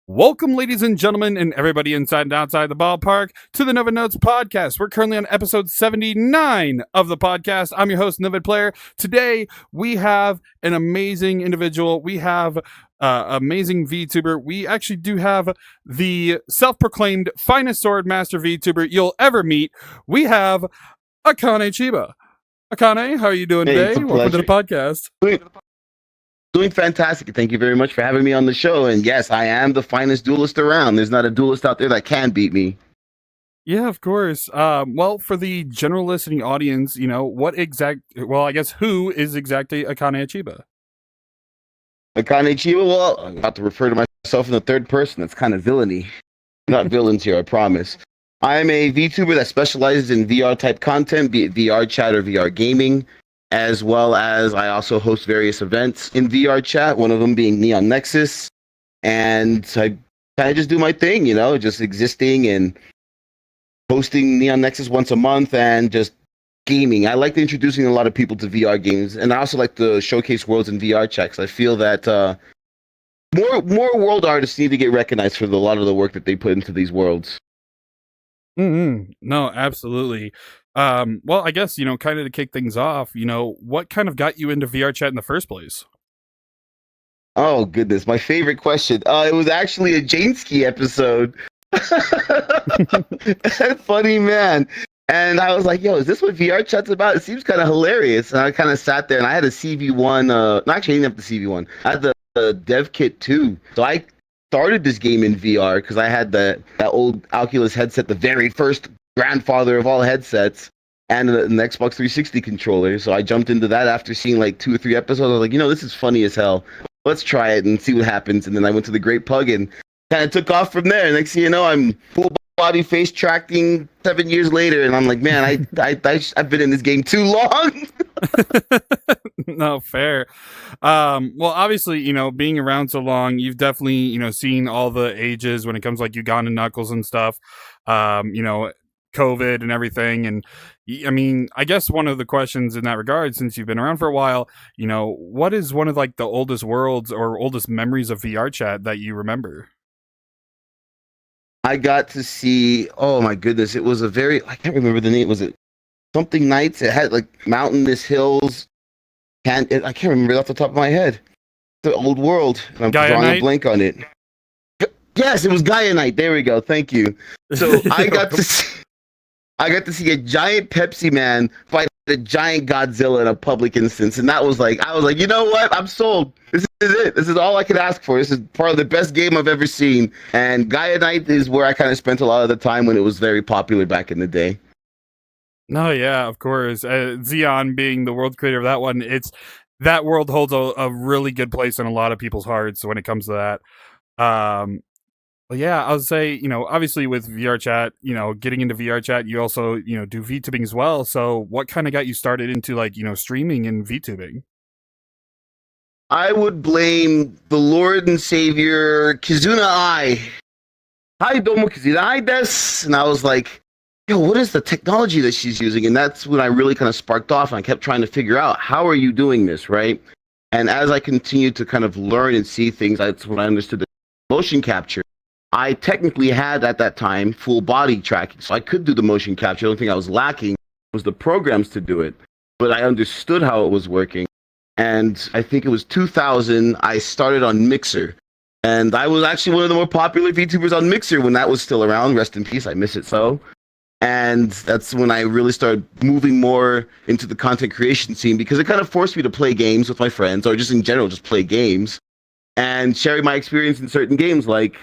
Welcome, ladies and gentlemen, and everybody inside and outside the ballpark to the Noved Notes podcast. We're currently on episode 79 of the podcast. I'm your host, NovedPlayer. Today, we have an amazing individual. We have amazing VTuber. We actually do have the self-proclaimed finest sword master VTuber you'll ever meet. We have Akane Chiba. Akane, how are you doing Hey, it's today? a Welcome to the pleasure. podcast. Doing fantastic. Thank you very much for having me on the show. And yes, I am the finest duelist around. There's not a duelist out there that can beat me. Yeah, of course. Well, for the general listening audience, I guess who is exactly Akane Chiba? Akane Chiba, well, I'm about to refer to myself in the third person. That's kind of villainy. Not villains here, I promise. I'm a VTuber that specializes in VR type content, be it VRChat or VR gaming, as well as I also host various events in VRChat, one of them being Neon Nexus. And I kind of just do my thing, just existing and hosting Neon Nexus once a month and just gaming. I like introducing a lot of people to VR games, and I also like to showcase worlds in VR checks. I feel that more world artists need to get recognized for a lot of the work that they put into these worlds. No, absolutely. Well, I guess, kind of to kick things off, what kind of got you into VRChat in the first place? Oh goodness, my favorite question. It was actually a Janeski episode. Funny man. And I was like, yo, is this what VR chat's about? It seems kind of hilarious. And I kind of sat there and I had a CV1, actually I didn't have the CV1. I had the dev kit too. So I started this game in VR because I had that old Oculus headset, the very first grandfather of all headsets, and an Xbox 360 controller. So I jumped into that after seeing like 2 or 3 episodes. I was like, this is funny as hell. Let's try it and see what happens. And then I went to the Great Pug and kind of took off from there. Next thing you know, I'm full body face tracking 7 years later, and I'm like, man, I've been in this game too long. No, fair. Well, obviously, being around so long, you've definitely, seen all the ages when it comes to, like Uganda Knuckles and stuff. COVID and everything. And I mean, I guess one of the questions in that regard, since you've been around for a while, what is one of like the oldest worlds or oldest memories of VRChat that you remember? I got to see, oh my goodness, it was I can't remember the name. Was it something nights? It had like mountainous hills. I can't remember it off the top of my head. The old world. And I'm Gaia drawing Night? a blank on it. Yes, it was Gaia Night. There we go. Thank you. So I got to see a giant Pepsi Man fight a giant Godzilla in a public instance, and I was like, you know what? I'm sold. This is it. This is all I could ask for. This is part of the best game I've ever seen. And Gaia Night is where I kind of spent a lot of the time when it was very popular back in the day. No, yeah, of course. Xeon being the world creator of that one, that world holds a really good place in a lot of people's hearts when it comes to that. Well, yeah, I would say, obviously with VRChat, getting into VRChat, you also, do VTubing as well. So what kind of got you started into like, streaming and VTubing? I would blame the Lord and Savior Kizuna Ai. Hi, domo Kizuna Ai desu. And I was like, yo, what is the technology that she's using? And that's when I really kind of sparked off, and I kept trying to figure out, how are you doing this, right? And as I continued to kind of learn and see things, that's when I understood the motion capture. I technically had at that time full body tracking, so I could do the motion capture. The only thing I was lacking was the programs to do it, but I understood how it was working. And I think it was 2000, I started on Mixer. And I was actually one of the more popular VTubers on Mixer when that was still around. Rest in peace, I miss it so. And that's when I really started moving more into the content creation scene, because it kind of forced me to play games with my friends, or just in general, just play games and share my experience in certain games. Like,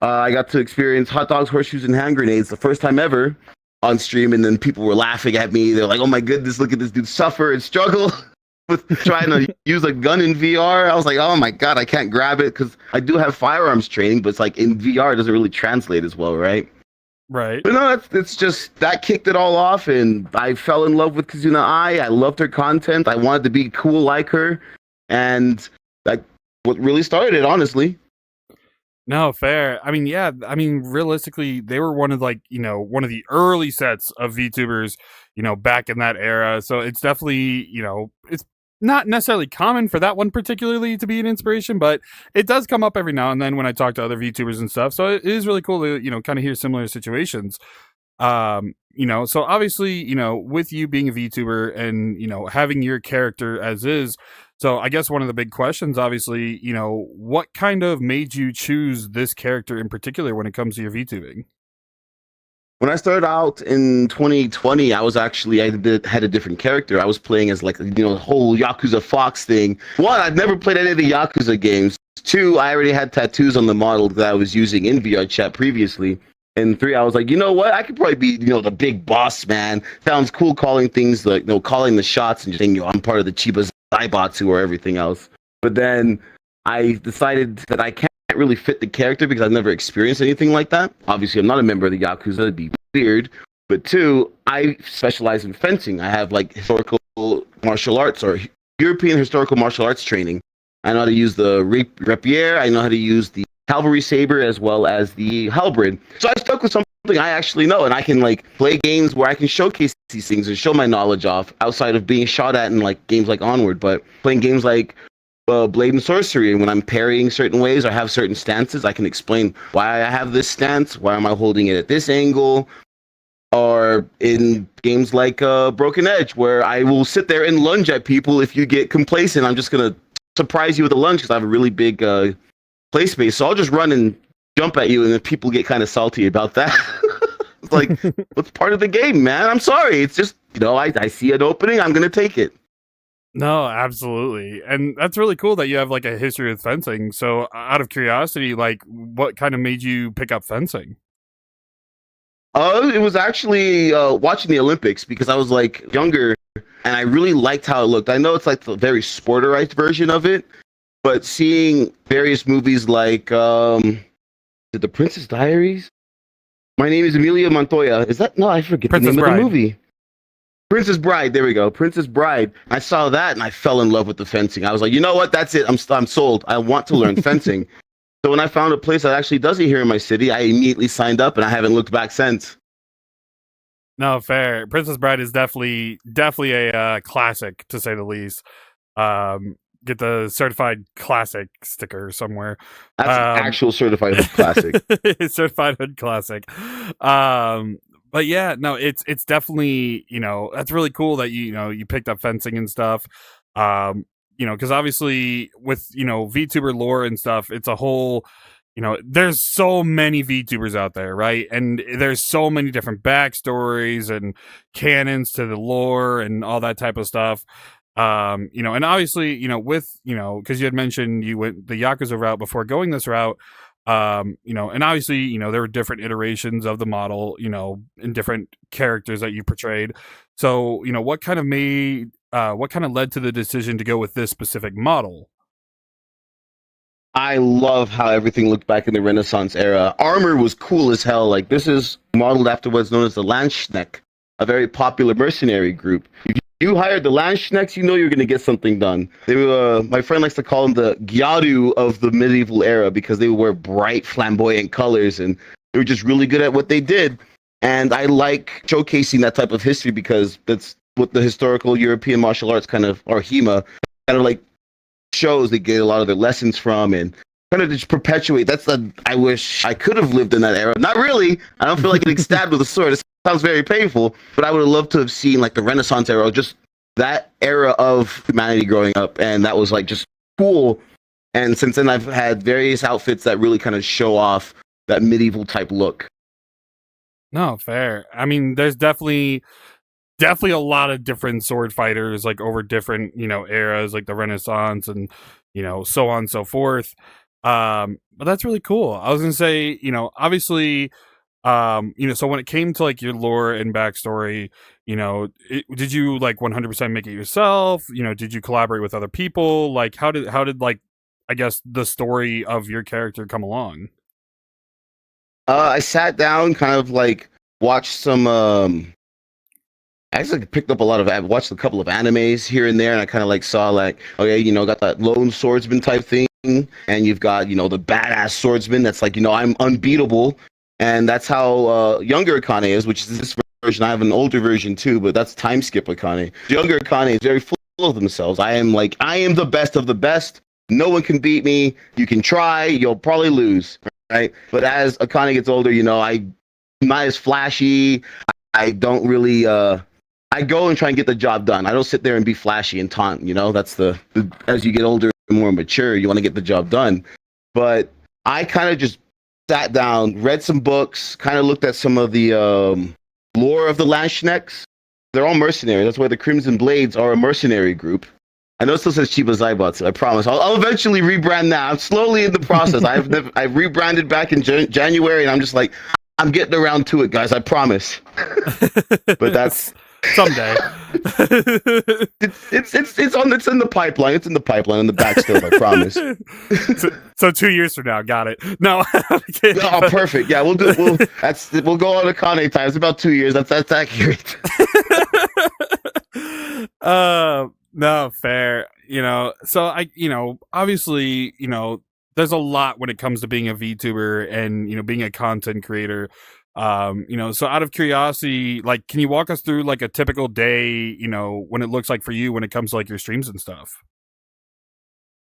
I got to experience hot dogs, horseshoes, and hand grenades the first time ever on stream, and then people were laughing at me. They're like, oh my goodness, look at this dude suffer and struggle with trying to use a gun in VR. I was like, oh my God, I can't grab it, because I do have firearms training, but it's like in VR, it doesn't really translate as well, right? Right. But no, it's just, that kicked it all off, and I fell in love with Kizuna Ai. I loved her content. I wanted to be cool like her, and that's what really started it, honestly. No, fair. I mean, yeah, realistically, they were one of one of the early sets of VTubers, back in that era. So it's definitely, it's not necessarily common for that one particularly to be an inspiration, but it does come up every now and then when I talk to other VTubers and stuff. So it is really cool to, kind of hear similar situations. So obviously, with you being a VTuber and, having your character as is, so I guess one of the big questions, obviously, what kind of made you choose this character in particular when it comes to your VTubing? When I started out in 2020, I had a different character. I was playing as the whole Yakuza Fox thing. One, I've never played any of the Yakuza games. Two, I already had tattoos on the model that I was using in VRChat previously. And three, I was like, you know what? I could probably be, the big boss man. Sounds cool calling things like, calling the shots and just saying, I'm part of the Chiba Zaibatsu or everything else. But then I decided that I can't really fit the character because I've never experienced anything like that. Obviously, I'm not a member of the Yakuza. It'd be weird. But two, I specialize in fencing. I have historical martial arts or European historical martial arts training. I know how to use the rapier. I know how to use the cavalry saber as well as the halberd. So I stuck with something I actually know, and I can play games where I can showcase these things and show my knowledge off outside of being shot at in games like Onward. But playing games like Blade and Sorcery, and when I'm parrying certain ways or have certain stances, I can explain why I have this stance, why am I holding it at this angle, or in games like Broken Edge, where I will sit there and lunge at people. If you get complacent, I'm just going to surprise you with a lunge because I have a really big play space. So I'll just run and jump at you, and then people get kind of salty about that. It's like, what's part of the game, man? I'm sorry. It's just, I see an opening, I'm going to take it. No, absolutely. And that's really cool that you have a history with fencing. So out of curiosity, what kind of made you pick up fencing? It was actually watching the Olympics because I was younger and I really liked how it looked. I know it's the very sporterized version of it, but seeing various movies like The Princess Diaries? My name is Emilia Montoya. Is that? No, I forget Princess the name Bride. of the movie. Princess Bride, there we go. Princess Bride. I saw that and I fell in love with the fencing. I was like, you know what? That's it. I'm sold. I want to learn fencing. So when I found a place that actually does it here in my city, I immediately signed up and I haven't looked back since. No, fair. Princess Bride is definitely a classic, to say the least. Get the certified classic sticker somewhere. That's an actual certified hood classic. Certified hood classic. But yeah, no, it's definitely, that's really cool that you picked up fencing and stuff. Because obviously with, VTuber lore and stuff, it's a whole, there's so many VTubers out there, right? And there's so many different backstories and canons to the lore and all that type of stuff. And obviously, with, because you had mentioned you went the Yakuza route before going this route. And obviously, there were different iterations of the model, in different characters that you portrayed. So, what kind of led to the decision to go with this specific model? I love how everything looked back in the Renaissance era. Armor was cool as hell. This is modeled after what's known as the Landsknecht, a very popular mercenary group. If you hired the Landsknechts, you're going to get something done. They were, my friend likes to call them the Gyaru of the medieval era because they would wear bright, flamboyant colors, and they were just really good at what they did. And I like showcasing that type of history because that's what the historical European martial arts or HEMA, shows they get a lot of their lessons from and kind of just perpetuate. I wish I could have lived in that era. Not really. I don't feel like getting stabbed with a sword. It sounds very painful, but I would have loved to have seen the Renaissance era, just that era of humanity growing up, and that was just cool. And since then, I've had various outfits that really kind of show off that medieval type look. No, fair. I mean, there's definitely a lot of different sword fighters over different eras, like the Renaissance and so on and so forth. But that's really cool. I was gonna say, obviously, so when it came to your lore and backstory, did you 100% make it yourself? Did you collaborate with other people? How did I guess the story of your character come along? I sat down, kind of watched some. I actually picked up watched a couple of animes here and there, and I kind of saw okay, got that lone swordsman type thing, and you've got the badass swordsman that's I'm unbeatable, and that's how younger Akane is, which is this version. I have an older version too, but that's time skip Akane. The younger Akane is very full of themselves. I am the best of the best. No one can beat me. You can try. You'll probably lose, right? But as Akane gets older, I'm not as flashy. I don't really. I go and try and get the job done. I don't sit there and be flashy and taunt. That's the as you get older and more mature, you want to get the job done. But I kind of just sat down, read some books, kind of looked at some of the lore of the Lashnecks. They're all mercenaries. That's why the Crimson Blades are a mercenary group. I know it still says Chiba Zaibatsu. I promise. I'll eventually rebrand that. I'm slowly in the process. I've rebranded back in January, and I'm just like, I'm getting around to it, guys. I promise. But that's someday. It's in the pipeline. It's in the pipeline in the back still. I promise. So 2 years from now, got it. No. Oh, perfect. Yeah, we'll go on Akane time. It's about 2 years. That's accurate. No, fair. So obviously, there's a lot when it comes to being a VTuber and, being a content creator. So out of curiosity, can you walk us through a typical day, when it looks like for you when it comes to your streams and stuff?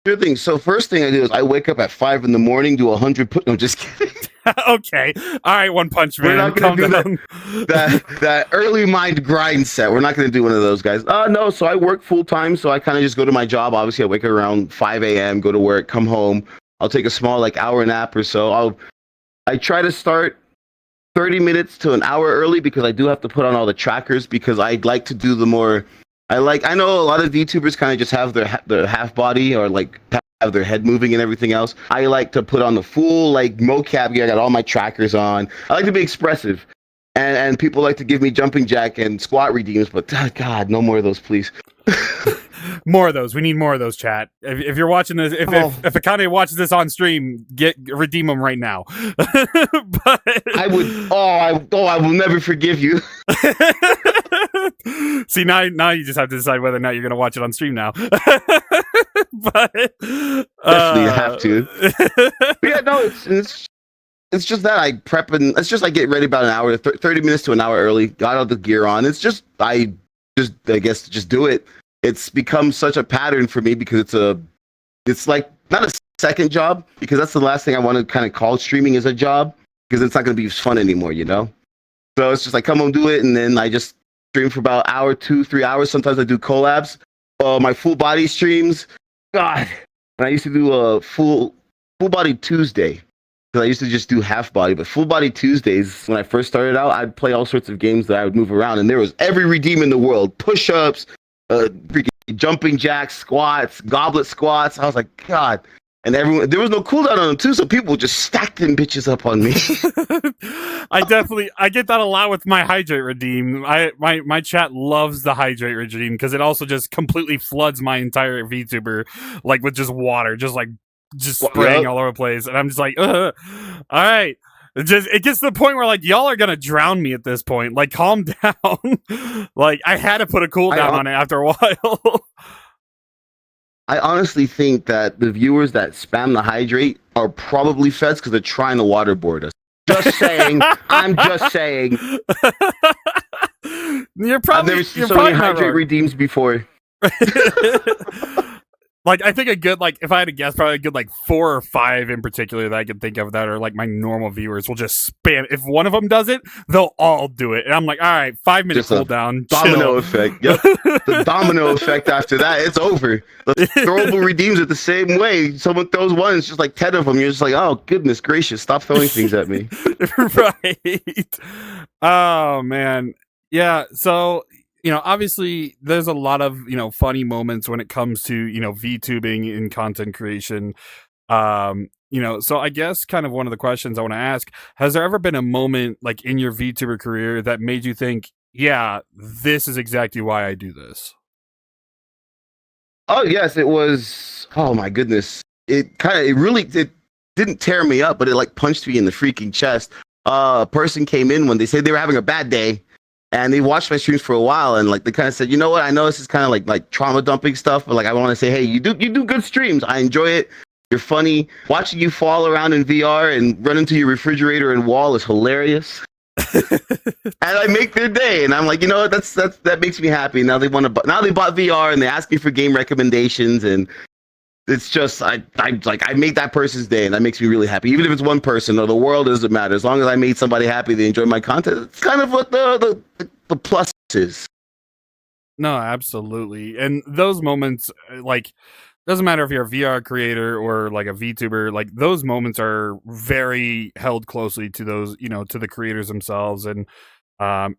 Sure thing. So first thing I do is I wake up at 5 a.m, do 100 no, just kidding. Okay. All right. One Punch Man. We're not going to do that early mind grind set. We're not going to do one of those guys. No. So I work full time. So I kind of just go to my job. Obviously I wake up around 5 a.m, go to work, come home. I'll take a small hour nap or so. I try to start 30 minutes to an hour early because I do have to put on all the trackers because I'd like to do the more. I know a lot of VTubers kind of just have their half body or have their head moving and everything else. I like to put on the full mocap gear. I got all my trackers on. I like to be expressive, and people like to give me jumping jack and squat redeems, but God, no more of those, please. More of those. We need more of those, chat. If you're watching this, if Akane watches this on stream, redeem them right now. But I would. I will never forgive you. See, now you just have to decide whether or not you're going to watch it on stream now. But definitely have to. But yeah, no, it's just that I prep and it's just I get ready about an hour, 30 minutes to an hour early. Got all the gear on. It's just I guess just do it. It's become such a pattern for me because it's not a second job because that's the last thing I want to kind of call streaming as a job because it's not going to be fun anymore, So it's just come home, do it, and then I just stream for about an hour, 2-3 hours. Sometimes I do collabs. My full body streams, God, and I used to do a full body Tuesday because I used to just do half body, but full body Tuesdays when I first started out, I'd play all sorts of games that I would move around, and there was every redeem in the world, push-ups. Freaking jumping jacks, squats, goblet squats. I was like, God. And there was no cooldown on them too, so people just stacked them bitches up on me. I get that a lot with my hydrate redeem. My chat loves the hydrate redeem because it also just completely floods my entire VTuber with just water, just spraying all over the place. And I'm just like, all right. It gets to the point where y'all are gonna drown me at this point. Calm down. I had to put a cooldown on it after a while. I honestly think that the viewers that spam the hydrate are probably feds because they're trying to waterboard us. Just saying. I'm just saying. I've never seen so many hydrate redeems before. I think a good, if I had to guess, probably a good, 4 or 5 in particular that I can think of that are, my normal viewers will just spam. If one of them does it, they'll all do it. And I'm like, all right, 5 minutes cooldown. Domino effect. Yep. The domino effect after that, it's over. The throwable redeems it the same way. Someone throws one, it's just 10 of them. You're just like, oh, goodness gracious, stop throwing things at me. Right. Oh, man. Yeah, so... obviously there's a lot of, funny moments when it comes to, VTubing and content creation. So I guess kind of one of the questions I want to ask, has there ever been a moment in your VTuber career that made you think, yeah, this is exactly why I do this? Oh, yes, it was. Oh, my goodness. It didn't tear me up, but it punched me in the freaking chest. A person came in when they said they were having a bad day. And they watched my streams for a while, and they kind of said, you know what? I know this is kind of like trauma dumping stuff, but I want to say, hey, you do good streams. I enjoy it. You're funny. Watching you fall around in VR and run into your refrigerator and wall is hilarious. And I make their day, and I'm like, you know what? That makes me happy. Now they want to. Now they bought VR, and they ask me for game recommendations, and it's just I made that person's day, and that makes me really happy. Even if it's one person or the world, doesn't matter. As long as I made somebody happy, they enjoy my content. It's kind of what the plus is. No, absolutely. And those moments, like, doesn't matter if you're a VR creator or like a VTuber, like those moments are very held closely to those, to the creators themselves. And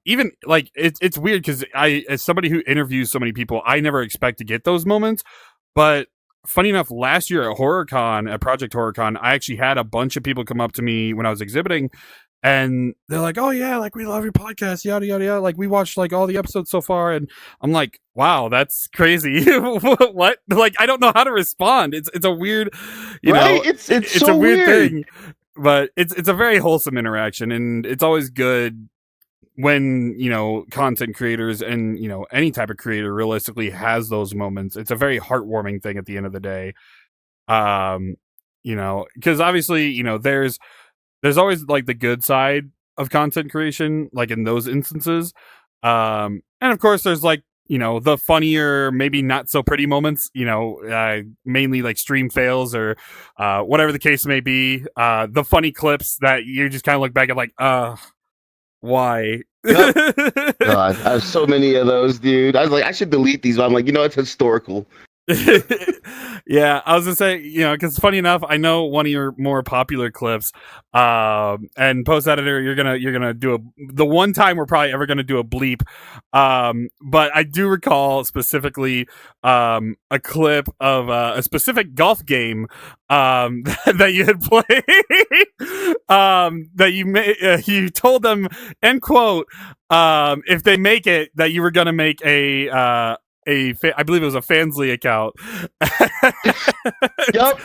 even like it's weird because as somebody who interviews so many people, I never expect to get those moments. But funny enough, last year at HorrorCon, at Project HorrorCon, I actually had a bunch of people come up to me when I was exhibiting, and they're like, "Oh yeah, like we love your podcast, yada yada yada. Like we watched like all the episodes so far," and I'm like, "Wow, that's crazy." What? Like I don't know how to respond. It's a weird, Right? It's so a weird weird. thing, but it's a very wholesome interaction, and it's always good when content creators and any type of creator realistically has those moments. It's a very heartwarming thing at the end of the day. Um, because obviously there's always like the good side of content creation, like in those instances. And of course there's like, the funnier, maybe not so pretty moments, mainly like stream fails or whatever the case may be. The funny clips that you just kind of look back at like, why? Yep. God, I have so many of those, dude. I was like, I should delete these, but I'm like, it's historical. Yeah, I was gonna say, because funny enough, I know one of your more popular clips, and post editor, you're gonna do the one time we're probably ever gonna do a bleep, but I do recall specifically a clip of a specific golf game that you had played, that you told them, end quote, if they make it, that you were gonna make I believe it was a Fansly account. Yep.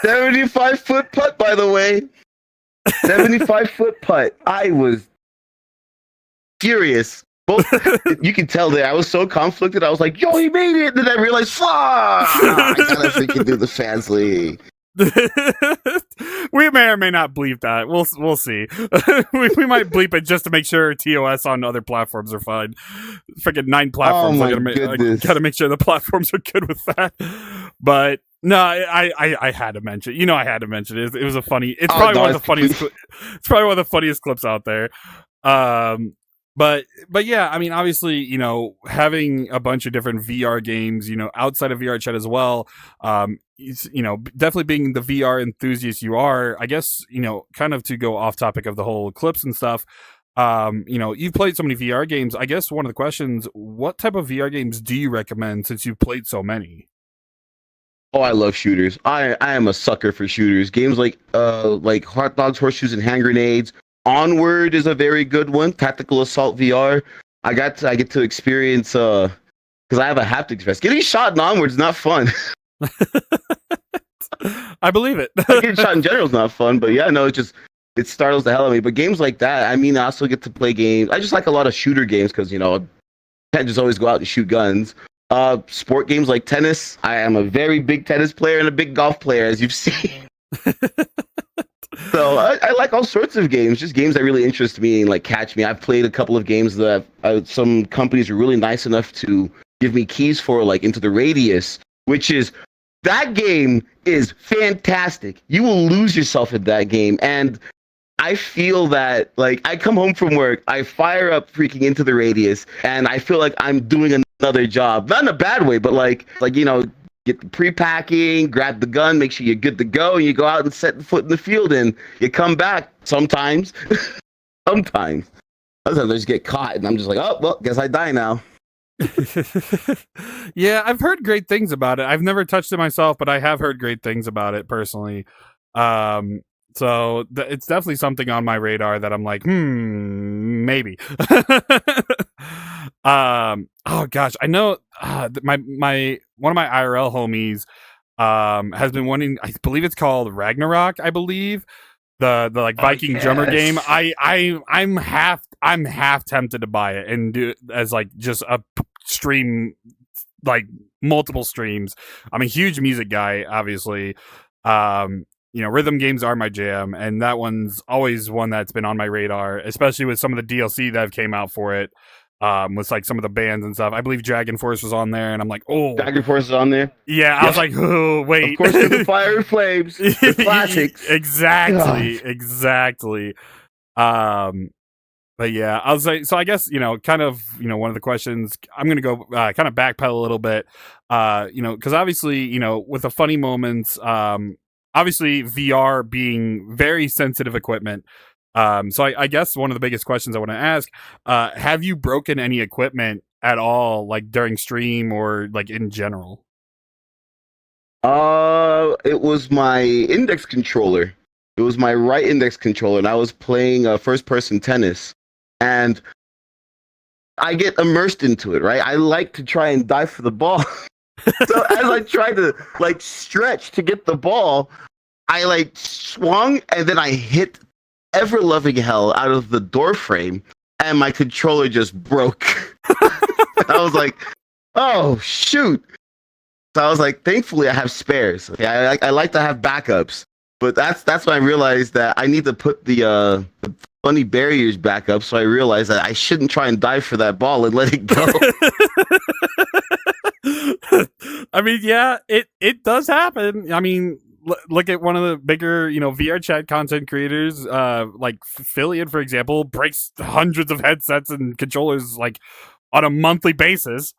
75-foot putt, by the way. 75-foot putt. I was furious. Both, you can tell that I was so conflicted. I was like, yo, he made it. And then I realized, fuck, I gotta freaking do the Fansly. We may or may not bleep that. We'll see. we might bleep it just to make sure TOS on other platforms are fine. Freaking 9 platforms. Oh I gotta make sure the platforms are good with that. But no, I had to mention. I had to mention it. It was a funny. It's probably one of the funniest. It's probably one of the funniest clips out there. But yeah, I mean, obviously, having a bunch of different VR games, outside of VRChat as well, definitely being the VR enthusiast you are, I guess, kind of to go off topic of the whole clips and stuff, you've played so many VR games. I guess one of the questions, what type of VR games do you recommend since you've played so many? Oh, I love shooters. I am a sucker for shooters. Games like Hot Dogs, Horseshoes, and Hand Grenades. Onward is a very good one. Tactical Assault VR. I get to experience because I have a haptic vest. Getting shot in Onward is not fun. I believe it. Getting shot in general is not fun, but yeah, no, it startles the hell out of me. But games like that, I mean, I also get to play games. I just like a lot of shooter games because I can't just always go out and shoot guns. Sport games like tennis. I am a very big tennis player and a big golf player, as you've seen. So I like all sorts of games, just games that really interest me and like catch me. I've played a couple of games that some companies are really nice enough to give me keys for, like Into the Radius, which is, that game is fantastic. You will lose yourself in that game. And I feel that, like, I come home from work, I fire up freaking Into the Radius, and I feel like I'm doing another job. Not in a bad way, but like get the pre-packing, grab the gun, make sure you're good to go, and you go out and set the foot in the field, and you come back sometimes. Sometimes I just get caught, and I'm just like, oh, well, guess I die now. Yeah, I've heard great things about it. I've never touched it myself, but I have heard great things about it personally. So it's definitely something on my radar that I'm like, maybe. Oh gosh, I know my one of my IRL homies has been wanting, I believe it's called Ragnarok, I believe. The like Viking drummer game. I'm half tempted to buy it and do it as like just a stream, like multiple streams. I'm a huge music guy, obviously. rhythm games are my jam, and that one's always one that's been on my radar, especially with some of the DLC that have came out for it. With like some of the bands and stuff. I believe Dragon Force was on there, and I'm like, oh, Dragon Force is on there. Yeah, I was like, oh, wait. Of course, the Fire and Flames, the classics. Exactly. But yeah, I was like, so I guess, kind of, one of the questions, I'm going to go kind of backpedal a little bit, because obviously, with the funny moments, obviously VR being very sensitive equipment. So I guess one of the biggest questions I want to ask, have you broken any equipment at all, like during stream or like in general? It was my index controller. It was my right index controller, and I was playing first-person tennis. And I get immersed into it, right? I like to try and dive for the ball. So as I tried to like stretch to get the ball, I like swung and then I hit ever loving hell out of the door frame, and my controller just broke. I was like, oh shoot. So I was like, thankfully I have spares. Okay, I like to have backups. But that's when I realized that I need to put the funny barriers back up. So I realized that I shouldn't try and dive for that ball and let it go. I mean, yeah, it does happen. I mean, look at one of the bigger, VRChat content creators, like Fillion, for example, breaks hundreds of headsets and controllers like on a monthly basis.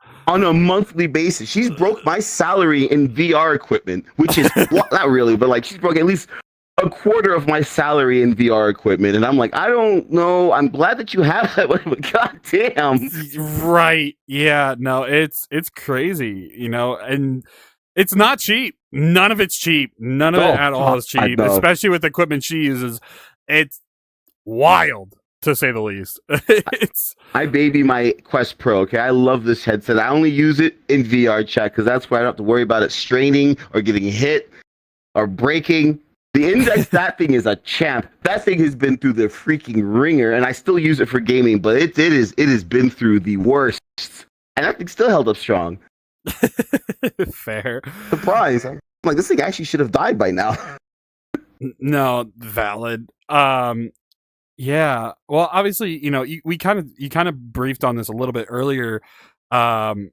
She's broke my salary in VR equipment, which is not really, but like she's broke at least a quarter of my salary in VR equipment. And I'm like, I don't know. I'm glad that you have that, but goddamn. Right. Yeah. No, it's crazy, and it's not cheap. None of it's cheap. None of it at all is cheap, especially with the equipment she uses. It's wild, to say the least. I baby my Quest Pro. Okay, I love this headset. I only use it in VRChat because that's where I don't have to worry about it straining or getting hit or breaking. The index, that thing is a champ. That thing has been through the freaking ringer, and I still use it for gaming. But it has been through the worst, and that thing still held up strong. Fair. Surprise! I'm like, this thing actually should have died by now. No, valid. Yeah. Well, obviously, you kind of briefed on this a little bit earlier. So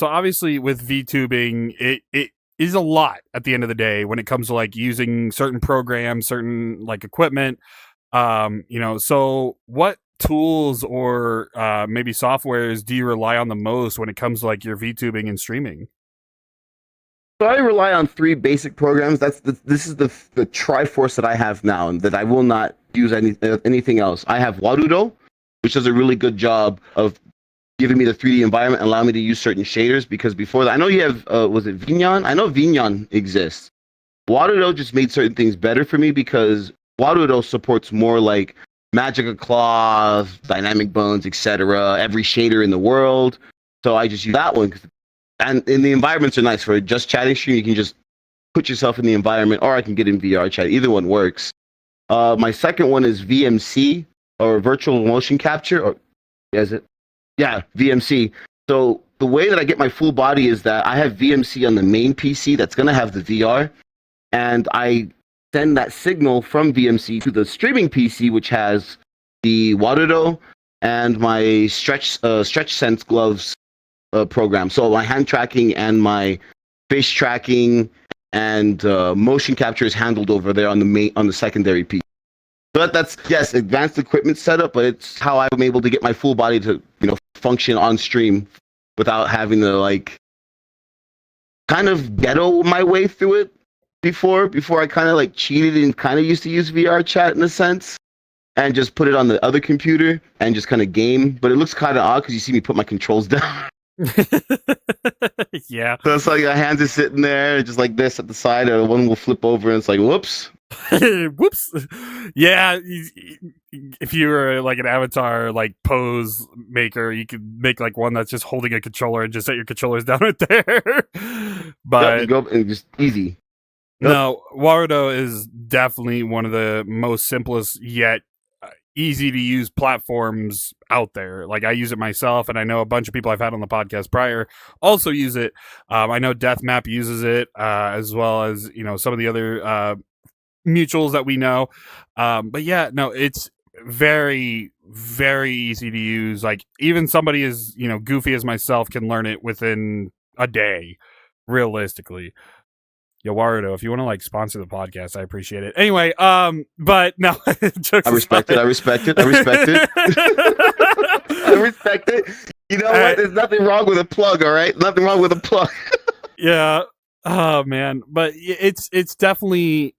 obviously with VTubing, it is a lot at the end of the day when it comes to like using certain programs, certain like equipment. So what tools or maybe softwares do you rely on the most when it comes to like your VTubing and streaming? So I rely on 3 basic programs. This is the Triforce that I have now, and that I will not use anything else. I have Warudo, which does a really good job of giving me the 3D environment and allowing me to use certain shaders. Because before that, I know you have was it Vignon? I know Vignon exists. Warudo just made certain things better for me because Warudo supports more like Magica Cloth, Dynamic Bones, etc. Every shader in the world. So I just use that one. And the environments are nice for just chatting stream. You can just put yourself in the environment, or I can get in VRChat. Either one works. My second one is VMC, or Virtual Motion Capture, or is it? Yeah, VMC. So the way that I get my full body is that I have VMC on the main PC that's going to have the VR, and I send that signal from VMC to the streaming PC, which has the Warudo and my Stretch Sense gloves program. So my hand tracking and my face tracking and motion capture is handled over there on the secondary piece. So that's yes, advanced equipment setup, but it's how I'm able to get my full body to function on stream without having to like kind of ghetto my way through it before I kind of like cheated and kind of used to use VRChat in a sense and just put it on the other computer and just kind of game. But it looks kind of odd because you see me put my controls down. Yeah. So it's like my hands are sitting there just like this at the side, or one will flip over and it's like, whoops. Whoops. Yeah. If you were like an avatar, like pose maker, you could make like one that's just holding a controller and just set your controllers down right there. But you go and just easy. No, Warudo is definitely one of the most simplest yet easy to use platforms out there. Like I use it myself, and I know a bunch of people I've had on the podcast prior also use it. I know Deathmap uses it, as well as some of the other mutuals that we know. But yeah, no, it's very, very easy to use. Like even somebody as, you know, goofy as myself can learn it within a day, realistically. Yo, Warudo, if you want to like sponsor the podcast, I appreciate it. Anyway, but no, I respect it. I respect it. I respect it. I respect it. You know what? There's nothing wrong with a plug. All right, nothing wrong with a plug. Yeah. Oh man, but it's definitely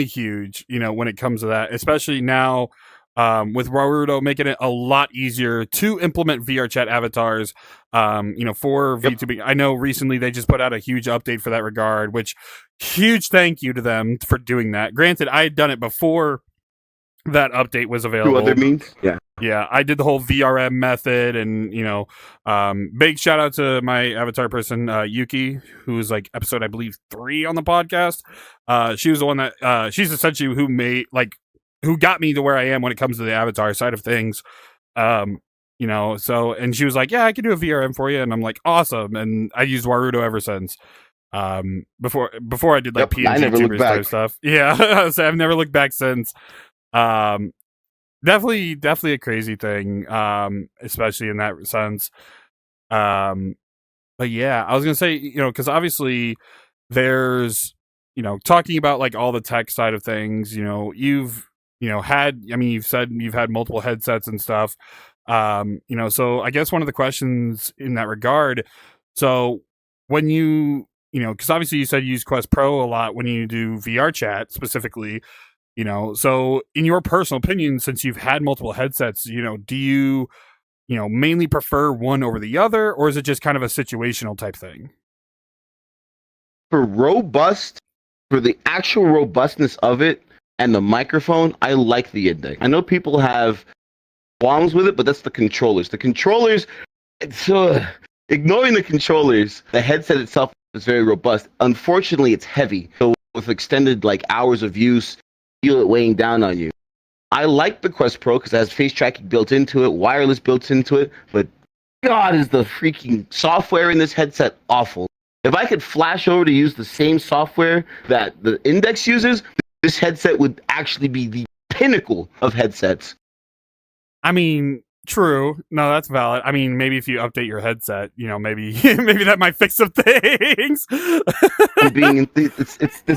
huge. You know, when it comes to that, especially now. With Warudo making it a lot easier to implement VRChat avatars, you know, for Vtubing. I know recently they just put out a huge update for that regard, which huge thank you to them for doing that. Granted, I had done it before that update was available. Other means? Yeah. Yeah, I did the whole VRM method, and you know, big shout out to my avatar person, Yuki, who's like episode, I believe, 3 on the podcast. She was the one that, she's essentially who got me to where I am when it comes to the avatar side of things. You know, so, and she was like, yeah, I can do a VRM for you. And I'm like, awesome. And I used Warudo ever since. Before I did like PNG tubers type stuff. Yeah. So I've never looked back since. Definitely a crazy thing. Especially in that sense. But yeah, I was going to say, you know, cause obviously there's, you know, talking about like all the tech side of things, you know, you've said you've had multiple headsets and stuff. You know, so I guess one of the questions in that regard, so when you know, because obviously you said you use Quest Pro a lot when you do VRChat specifically, you know, so in your personal opinion, since you've had multiple headsets, you know, do you know, mainly prefer one over the other, or is it just kind of a situational type thing? For the actual robustness of it, and the microphone, I like the Index. I know people have qualms with it, but that's the controllers. The controllers, ignoring the controllers, the headset itself is very robust. Unfortunately, it's heavy. So with extended like hours of use, you feel it weighing down on you. I like the Quest Pro because it has face tracking built into it, wireless built into it, but God, is the freaking software in this headset awful. If I could flash over to use the same software that the Index uses, this headset would actually be the pinnacle of headsets. I mean, true. No, that's valid. I mean, maybe if you update your headset, you know, maybe that might fix some things. It's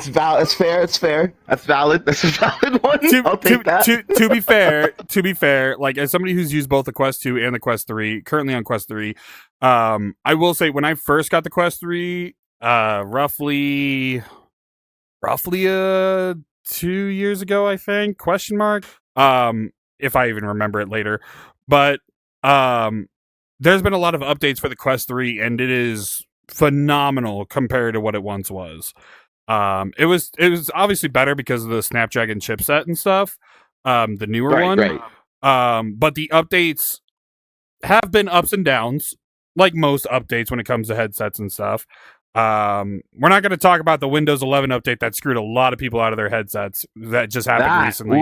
valid. It's fair. It's fair. That's valid. That's a valid one. I'll take that. To be fair, like as somebody who's used both the Quest 2 and the Quest 3, currently on Quest 3, I will say when I first got the Quest 3, roughly 2 years ago, I think, question mark, if I even remember it later, but there's been a lot of updates for the Quest 3, and it is phenomenal compared to what it once was. It was obviously better because of the Snapdragon chipset and stuff, the newer one, right. But the updates have been ups and downs, like most updates when it comes to headsets and stuff. We're not going to talk about the Windows 11 update that screwed a lot of people out of their headsets. That just happened recently.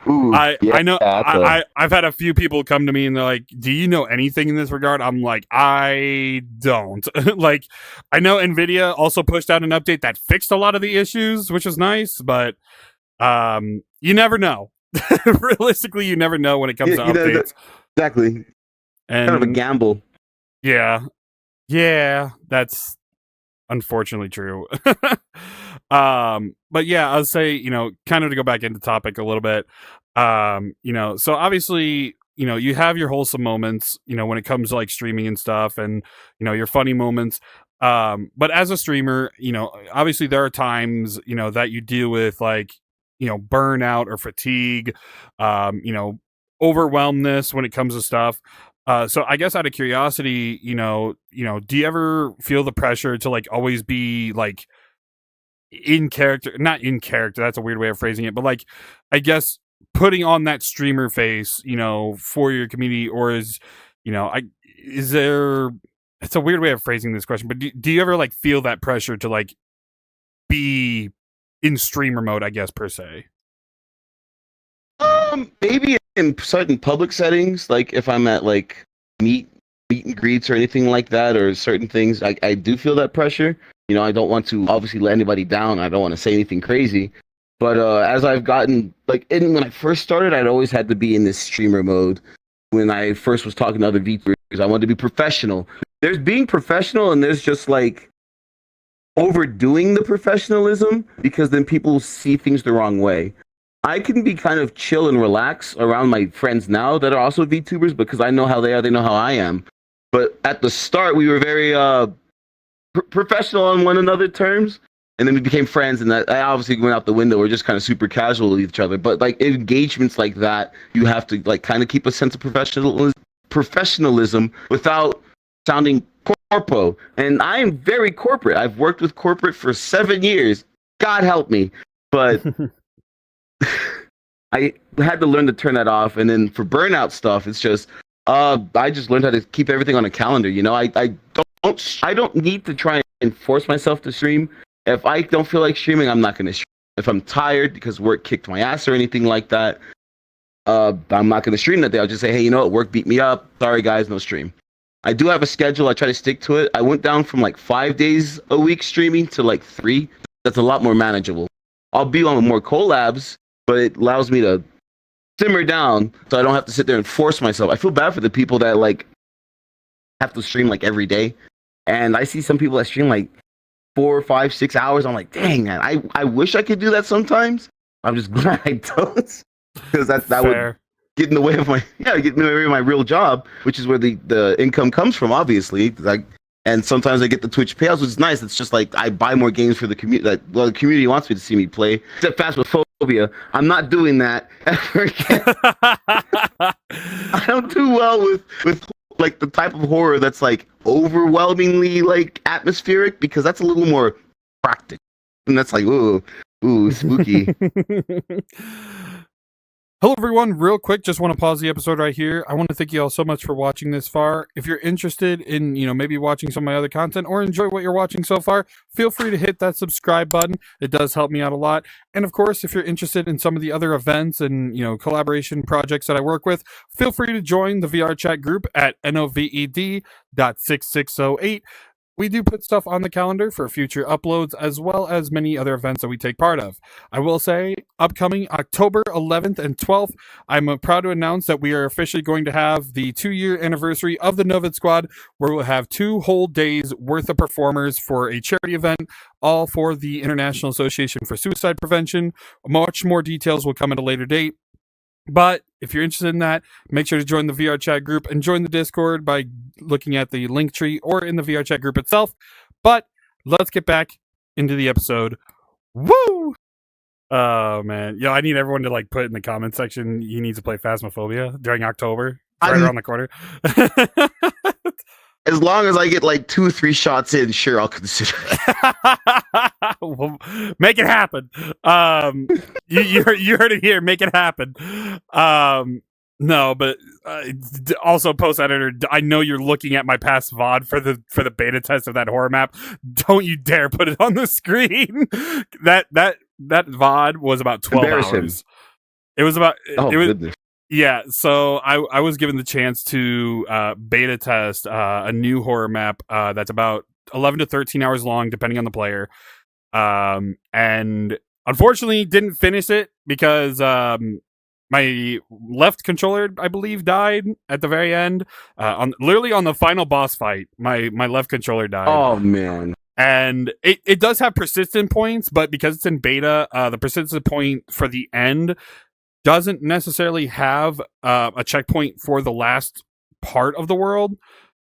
I know. I've had a few people come to me and they're like, "Do you know anything in this regard?" I'm like, I don't. Like, I know Nvidia also pushed out an update that fixed a lot of the issues, which was nice, but you never know. Realistically, you never know when it comes to updates. Exactly. And kind of a gamble. Yeah, that's unfortunately true. But yeah, I'll say, you know, kind of to go back into topic a little bit, you know, so obviously, you know, you have your wholesome moments, you know, when it comes to like streaming and stuff, and you know, your funny moments. But as a streamer, you know, obviously there are times, you know, that you deal with like, you know, burnout or fatigue, you know, overwhelmness when it comes to stuff. So I guess out of curiosity, you know, do you ever feel the pressure to like always be like in character, not in character, that's a weird way of phrasing it, but like, I guess putting on that streamer face, you know, for your community, or is there, it's a weird way of phrasing this question, but do you ever like feel that pressure to like be in streamer mode, I guess, per se? Maybe in certain public settings, like if I'm at like meet and greets or anything like that, or certain things, I do feel that pressure. You know, I don't want to obviously let anybody down. I don't want to say anything crazy, But as I've gotten when I first started, I'd always had to be in this streamer mode. When I first was talking to other VTubers, I wanted to be professional. There's being professional, and there's just like overdoing the professionalism, because then people see things the wrong way. I can be kind of chill and relax around my friends now that are also VTubers, because I know how they are, they know how I am. But at the start, we were very professional on one another terms, and then we became friends, and that I obviously went out the window. We're just kind of super casual with each other. But like engagements like that, you have to like kind of keep a sense of professionalism without sounding corpo. And I am very corporate. I've worked with corporate for 7 years. God help me. But I had to learn to turn that off. And then for burnout stuff, it's just I just learned how to keep everything on a calendar. You know, I don't need to try and force myself to stream. If I don't feel like streaming, I'm not going to stream. If I'm tired because work kicked my ass or anything like that, I'm not going to stream that day. I'll just say, hey, you know what? Work beat me up. Sorry, guys, no stream. I do have a schedule. I try to stick to it. I went down from like 5 days a week streaming to like 3. That's a lot more manageable. I'll be on more collabs, but it allows me to simmer down so I don't have to sit there and force myself. I feel bad for the people that like have to stream like every day. And I see some people that stream like 4, 5, 6 hours. I'm like, dang, man, I wish I could do that sometimes. I'm just glad I don't, because that would get in the way of my real job, which is where the income comes from, obviously. Like, and sometimes I get the Twitch payouts, which is nice. It's just like I buy more games for the community. The community wants me to see me play. Except Phasmophobia, I'm not doing that ever again. I don't do well with like the type of horror that's like overwhelmingly like atmospheric, because that's a little more practical, and that's like ooh spooky. Hello everyone, real quick, just want to pause the episode right here. I want to thank you all so much for watching this far. If you're interested in, maybe watching some of my other content or enjoy what you're watching so far, feel free to hit that subscribe button. It does help me out a lot. And of course, if you're interested in some of the other events and, collaboration projects that I work with, feel free to join the VRChat group at noved.6608. We do put stuff on the calendar for future uploads, as well as many other events that we take part of. I will say, upcoming October 11th and 12th, I'm proud to announce that we are officially going to have the 2-year anniversary of the Noved Squad, where we'll have 2 whole days worth of performers for a charity event, all for the International Association for Suicide Prevention. Much more details will come at a later date. But if you're interested in that, make sure to join the VRChat group and join the Discord by looking at the link tree or in the VRChat group itself. But let's get back into the episode. Woo! Oh, man. I need everyone to put in the comment section he needs to play Phasmophobia during October. It's right around the corner. As long as I get 2 or 3 shots in, sure, I'll consider it. Well, make it happen. You heard it here. Make it happen. No, but also, post editor, I know you're looking at my past VOD for the beta test of that horror map. Don't you dare put it on the screen. That VOD was about 12 hours. It was about. Goodness. Yeah, so I was given the chance to beta test a new horror map that's about 11 to 13 hours long, depending on the player. And unfortunately, didn't finish it because my left controller, I believe, died at the very end. Literally on the final boss fight, my left controller died. Oh, man. And it does have persistent points, but because it's in beta, the persistent point for the end doesn't necessarily have a checkpoint for the last part of the world.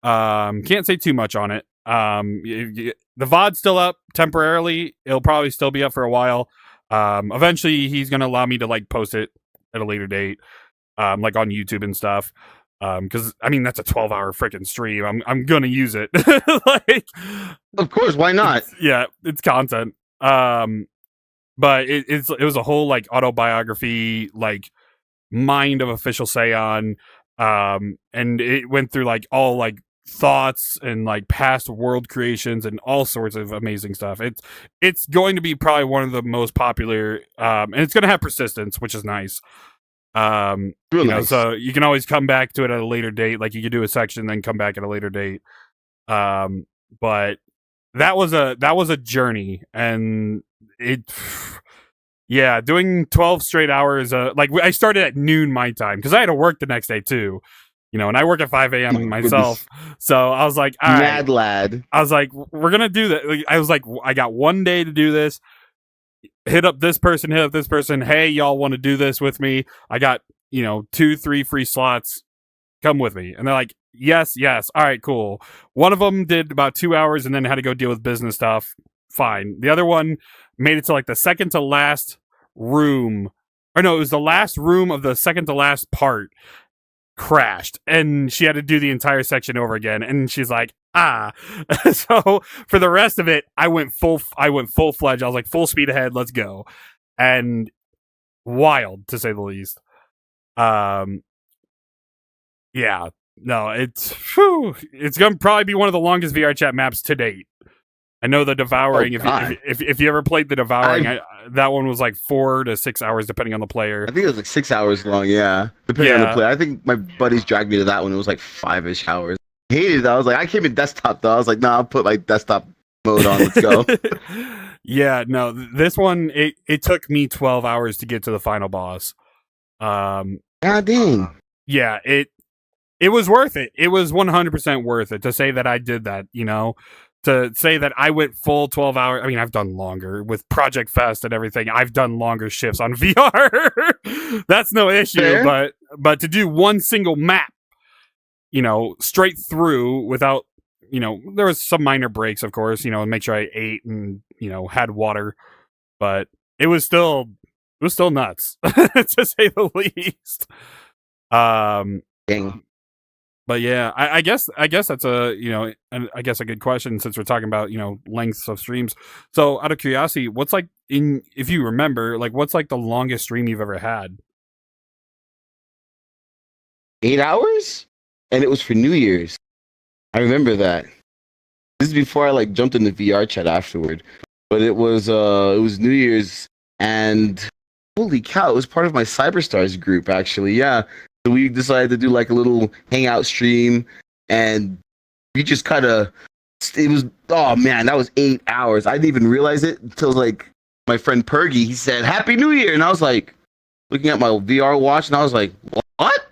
Can't say too much on it. The VOD's still up temporarily. It'll probably still be up for a while. Eventually, he's going to allow me to post it at a later date, on YouTube and stuff. Because that's a 12-hour freaking stream. I'm going to use it. Of course, why not? It's content. But it was a whole autobiography, mind of official Saiyan, and it went through all thoughts and past world creations and all sorts of amazing stuff. It's going to be probably one of the most popular, and it's going to have persistence, which is nice. Nice. So you can always come back to it at a later date. You could do a section, then come back at a later date. But that was a journey, and Yeah, doing 12 straight hours. Like I started at noon my time because I had to work the next day too. And I work at 5 Oh a.m. my goodness. myself. So I was like, all right. Mad lad. I was like, we're gonna do that. I was like, I got one day to do this. Hit up this person. Hit up this person. Hey, y'all want to do this with me? I got 2-3 free slots. Come with me. And they're like, yes. All right, cool. One of them did about 2 hours and then had to go deal with business stuff. Fine. The other one made it to like the second to last room. Or no, it was the last room of the second to last part. Crashed, and she had to do the entire section over again. And she's like, So for the rest of it, I went full fledged. I was like, full speed ahead. Let's go. And wild, to say the least. Yeah, no, it's gonna probably be one of the longest VRChat maps to date. I know the Devouring. If you ever played the Devouring, that one was like 4 to 6 hours depending on the player. I think it was like 6 hours long. Yeah, depending on the player. I think my buddies dragged me to that one. It was like 5-ish hours. I hated it. I was like, I came in desktop though. I was like, nah, I'll put my desktop mode on. Let's go. Yeah, no, this one it took me 12 hours to get to the final boss. God dang. Yeah, it was worth it. It was 100% worth it to say that I did that, to say that I went full 12 hours. I mean, I've done longer with Project Fest and everything. I've done longer shifts on VR. That's no issue. Fair. But to do one single map, straight through without, there was some minor breaks, of course, and make sure I ate and, had water. But it was still nuts, to say the least. Dang. But yeah, I guess that's a a good question since we're talking about lengths of streams. So out of curiosity, what's like if you remember, like what's like the longest stream you've ever had? 8 hours, and it was for New Year's. I remember that. This is before I like jumped into VRChat afterward, but it was New Year's, and holy cow, it was part of my Cyberstars group actually. Yeah. So we decided to do like a little hangout stream, and we just kind of, oh man, that was 8 hours. I didn't even realize it until like my friend Pergy, he said, Happy New Year. And I was like, looking at my VR watch, and I was like, what?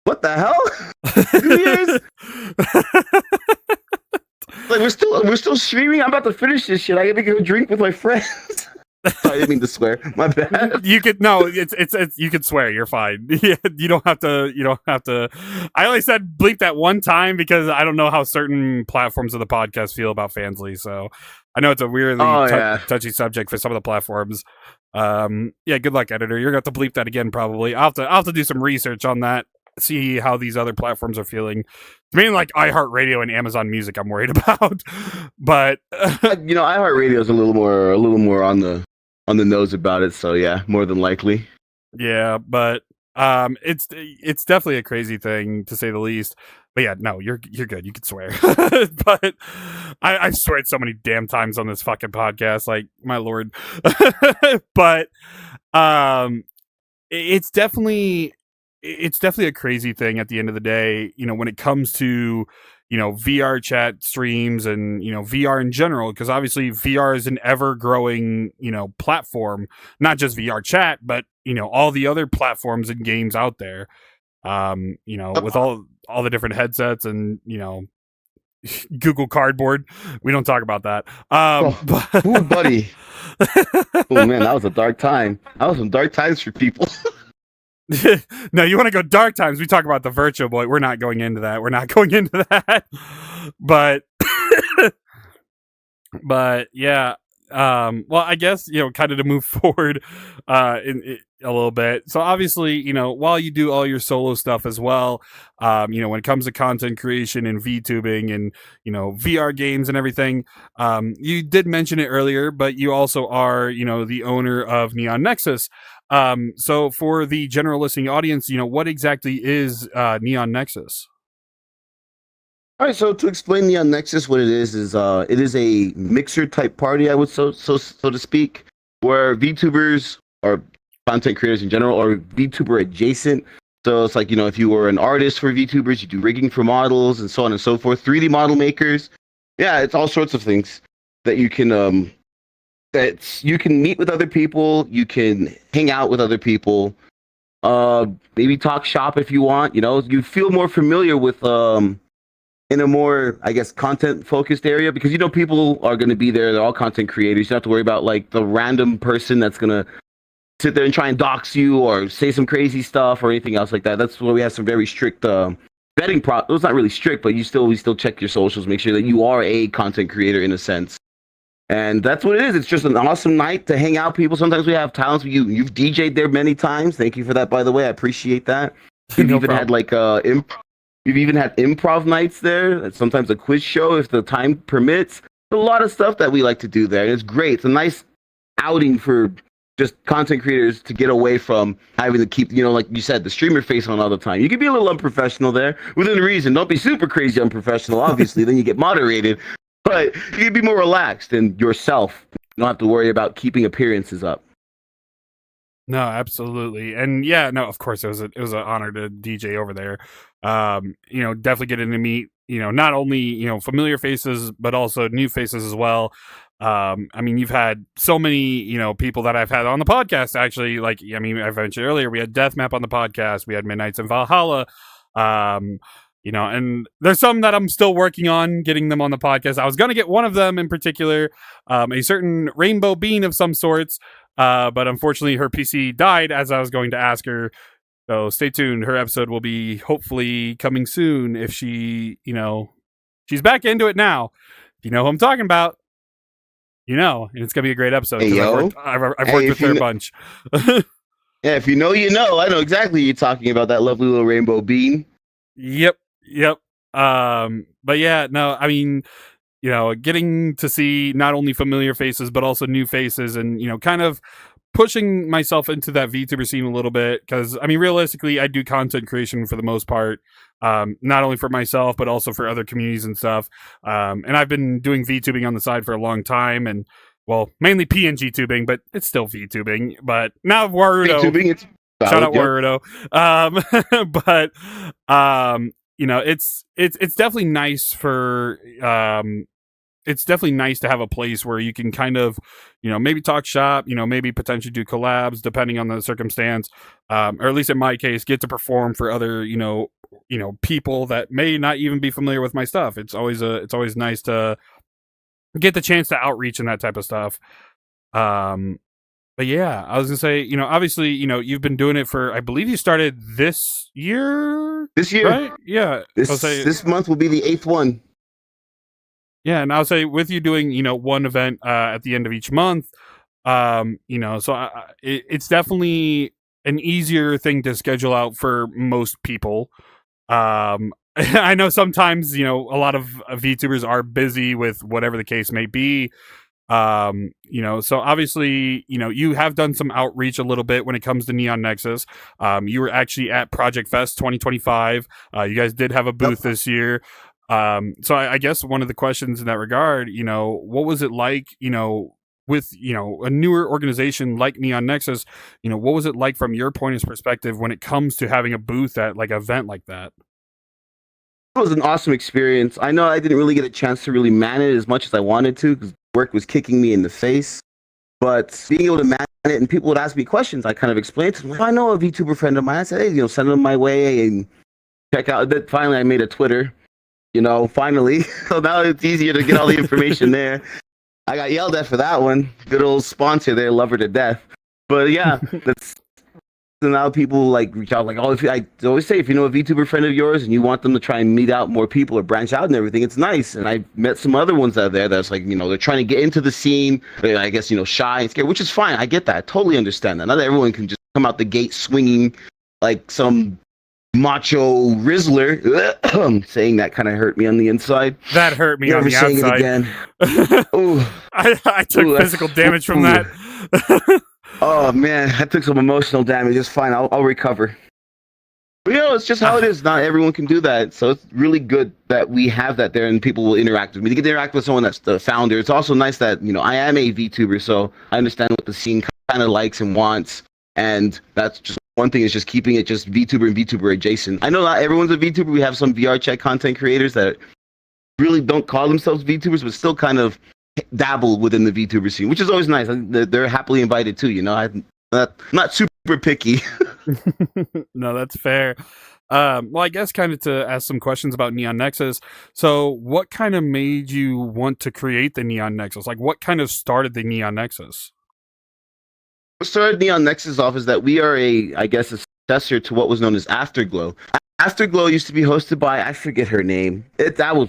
What the hell? New Year's? Like we're still streaming. I'm about to finish this shit. I gotta go drink with my friends. Sorry, I didn't mean to swear. My bad. You could it's you could swear. You're fine. You don't have to. I only said bleep that one time because I don't know how certain platforms of the podcast feel about Fansly. So I know it's a weirdly touchy subject for some of the platforms. Yeah. Good luck, editor. You're gonna have to bleep that again. Probably. I'll have to do some research on that. See how these other platforms are feeling. It's mainly like iHeartRadio and Amazon Music I'm worried about. But iHeartRadio is a little more on the nose about it, so yeah, more than likely. Yeah, but it's definitely a crazy thing to say the least. But yeah, no, you're good. You can swear. But I've sweared so many damn times on this fucking podcast, like my lord. But it's definitely a crazy thing at the end of the day, when it comes to VRChat streams and VR in general, because obviously VR is an ever growing platform, not just VRChat, but all the other platforms and games out there, with all the different headsets and Google Cardboard. We don't talk about that. Ooh, buddy. Oh man, that was a dark time. That was some dark times for people. No, you want to go dark times? We talk about the Virtual Boy. We're not going into that. But yeah. Well, I guess kind of to move forward in a little bit. So obviously, while you do all your solo stuff as well, when it comes to content creation and VTubing and VR games and everything, you did mention it earlier, but you also are the owner of Neon Nexus. So for the general listening audience, what exactly is Neon Nexus? All right, so to explain Neon Nexus, what it is it is a mixer type party, I would so to speak, where VTubers or content creators in general or VTuber adjacent. So it's like if you were an artist for VTubers, you do rigging for models and so on and so forth. 3D model makers, yeah, it's all sorts of things that you can It's you can meet with other people, you can hang out with other people, maybe talk shop if you want. You know, you feel more familiar with in a more, I guess, content focused area, because you know people are going to be there. They're all content creators. You don't have to worry about like the random person that's going to sit there and try and dox you or say some crazy stuff or anything else like that. That's why we have some very strict vetting Well, it's not really strict, but we still check your socials, make sure that you are a content creator in a sense. And that's what it is. It's just an awesome night to hang out. People, sometimes we have talents. You've DJ'd there many times. Thank you for that, by the way. I appreciate that. You've No even problem. had like you've even had improv nights there. Sometimes a quiz show if the time permits. There's a lot of stuff that we like to do there, and it's great. It's a nice outing for just content creators to get away from having to keep, you know, like you said, the streamer face on all the time. You can be a little unprofessional there within reason. Don't be super crazy unprofessional, obviously. Then you get moderated. But you can be more relaxed and yourself. You don't have to worry about keeping appearances up. No, absolutely. And yeah, no, of course it was an honor to DJ over there. You know, definitely getting to meet, you know, not only, you know, familiar faces, but also new faces as well. I mean, you've had so many, you know, people that I've had on the podcast, actually. Like, I mean, I mentioned earlier, we had Deathmap on the podcast, we had Midnights in Valhalla, you know, and there's some that I'm still working on getting them on the podcast. I was going to get one of them in particular, a certain Rainbow Bean of some sorts, but unfortunately her PC died as I was going to ask her. So stay tuned. Her episode will be hopefully coming soon if she, you know, she's back into it now. If you know who I'm talking about, you know, and it's going to be a great episode. Hey, I've worked with her a bunch. Yeah, if you know, you know. I know exactly what you're talking about, that lovely little Rainbow Bean. Yep. But yeah, no, I mean, you know, getting to see not only familiar faces, but also new faces, and, you know, kind of pushing myself into that VTuber scene a little bit. Because, I mean, realistically, I do content creation for the most part, not only for myself, but also for other communities and stuff. And I've been doing VTubing on the side for a long time, and, well, mainly PNG tubing, but it's still VTubing. But now Warudo. VTubing, it's shout out Warudo. But, you know, it's definitely nice for, it's definitely nice to have a place where you can kind of, you know, maybe talk shop, you know, maybe potentially do collabs depending on the circumstance, or at least in my case, get to perform for other, you know, people that may not even be familiar with my stuff. It's always nice to get the chance to outreach and that type of stuff. But yeah, I was gonna say, you know, obviously, you know, you've been doing it for, I believe you started this year. This year, right? Yeah. This month will be the 8th one. Yeah, and I'll say with you doing, you know, one event at the end of each month, you know, so it's definitely an easier thing to schedule out for most people. I know sometimes, you know, a lot of VTubers are busy with whatever the case may be. You know, so obviously, you know, you have done some outreach a little bit when it comes to Neon Nexus. You were actually at Project Fest 2025. You guys did have a booth this year. So I guess one of the questions in that regard, you know, what was it like, you know, with, you know, a newer organization like Neon Nexus, you know, what was it like from your point of perspective when it comes to having a booth at like an event like that? It was an awesome experience. I know I didn't really get a chance to really man it as much as I wanted to, because work was kicking me in the face. But being able to man it, and people would ask me questions, I kind of explained to them, I know a VTuber friend of mine. I said, hey, you know, send them my way and check out. Then finally, I made a Twitter, you know, finally. So now it's easier to get all the information there. I got yelled at for that one. Good old sponsor there, love her to death. But yeah, that's. So now people like reach out, like, oh, I always say, if you know a VTuber friend of yours and you want them to try and meet out more people or branch out and everything, it's nice. And I met some other ones out there that's like, you know, they're trying to get into the scene. They're, I guess, you know, shy and scared, which is fine. I get that. I totally understand that. Not everyone can just come out the gate swinging like some macho Rizzler. Saying that kind of hurt me on the inside. That hurt me on the saying outside. It again. Ooh. I took physical damage from that. Oh man, I took some emotional damage. It's fine. I'll recover. But you know, it's just how it is. Not everyone can do that. So it's really good that we have that there and people will interact with me. They get to interact with someone that's the founder. It's also nice that, you know, I am a VTuber, so I understand what the scene kind of likes and wants. And that's just one thing, is just keeping it just VTuber and VTuber adjacent. I know not everyone's a VTuber. We have some VRChat content creators that really don't call themselves VTubers, but still kind of dabble within the VTuber scene, which is always nice. They're happily invited too. I'm not super picky. No, that's fair. Well, I guess kind of to ask some questions about Neon Nexus. So, what kind of made you want to create the Neon Nexus? Like, what kind of started the Neon Nexus? What started Neon Nexus off is that we are I guess, a successor to what was known as Afterglow. Afterglow used to be hosted by, I forget her name. Afterglow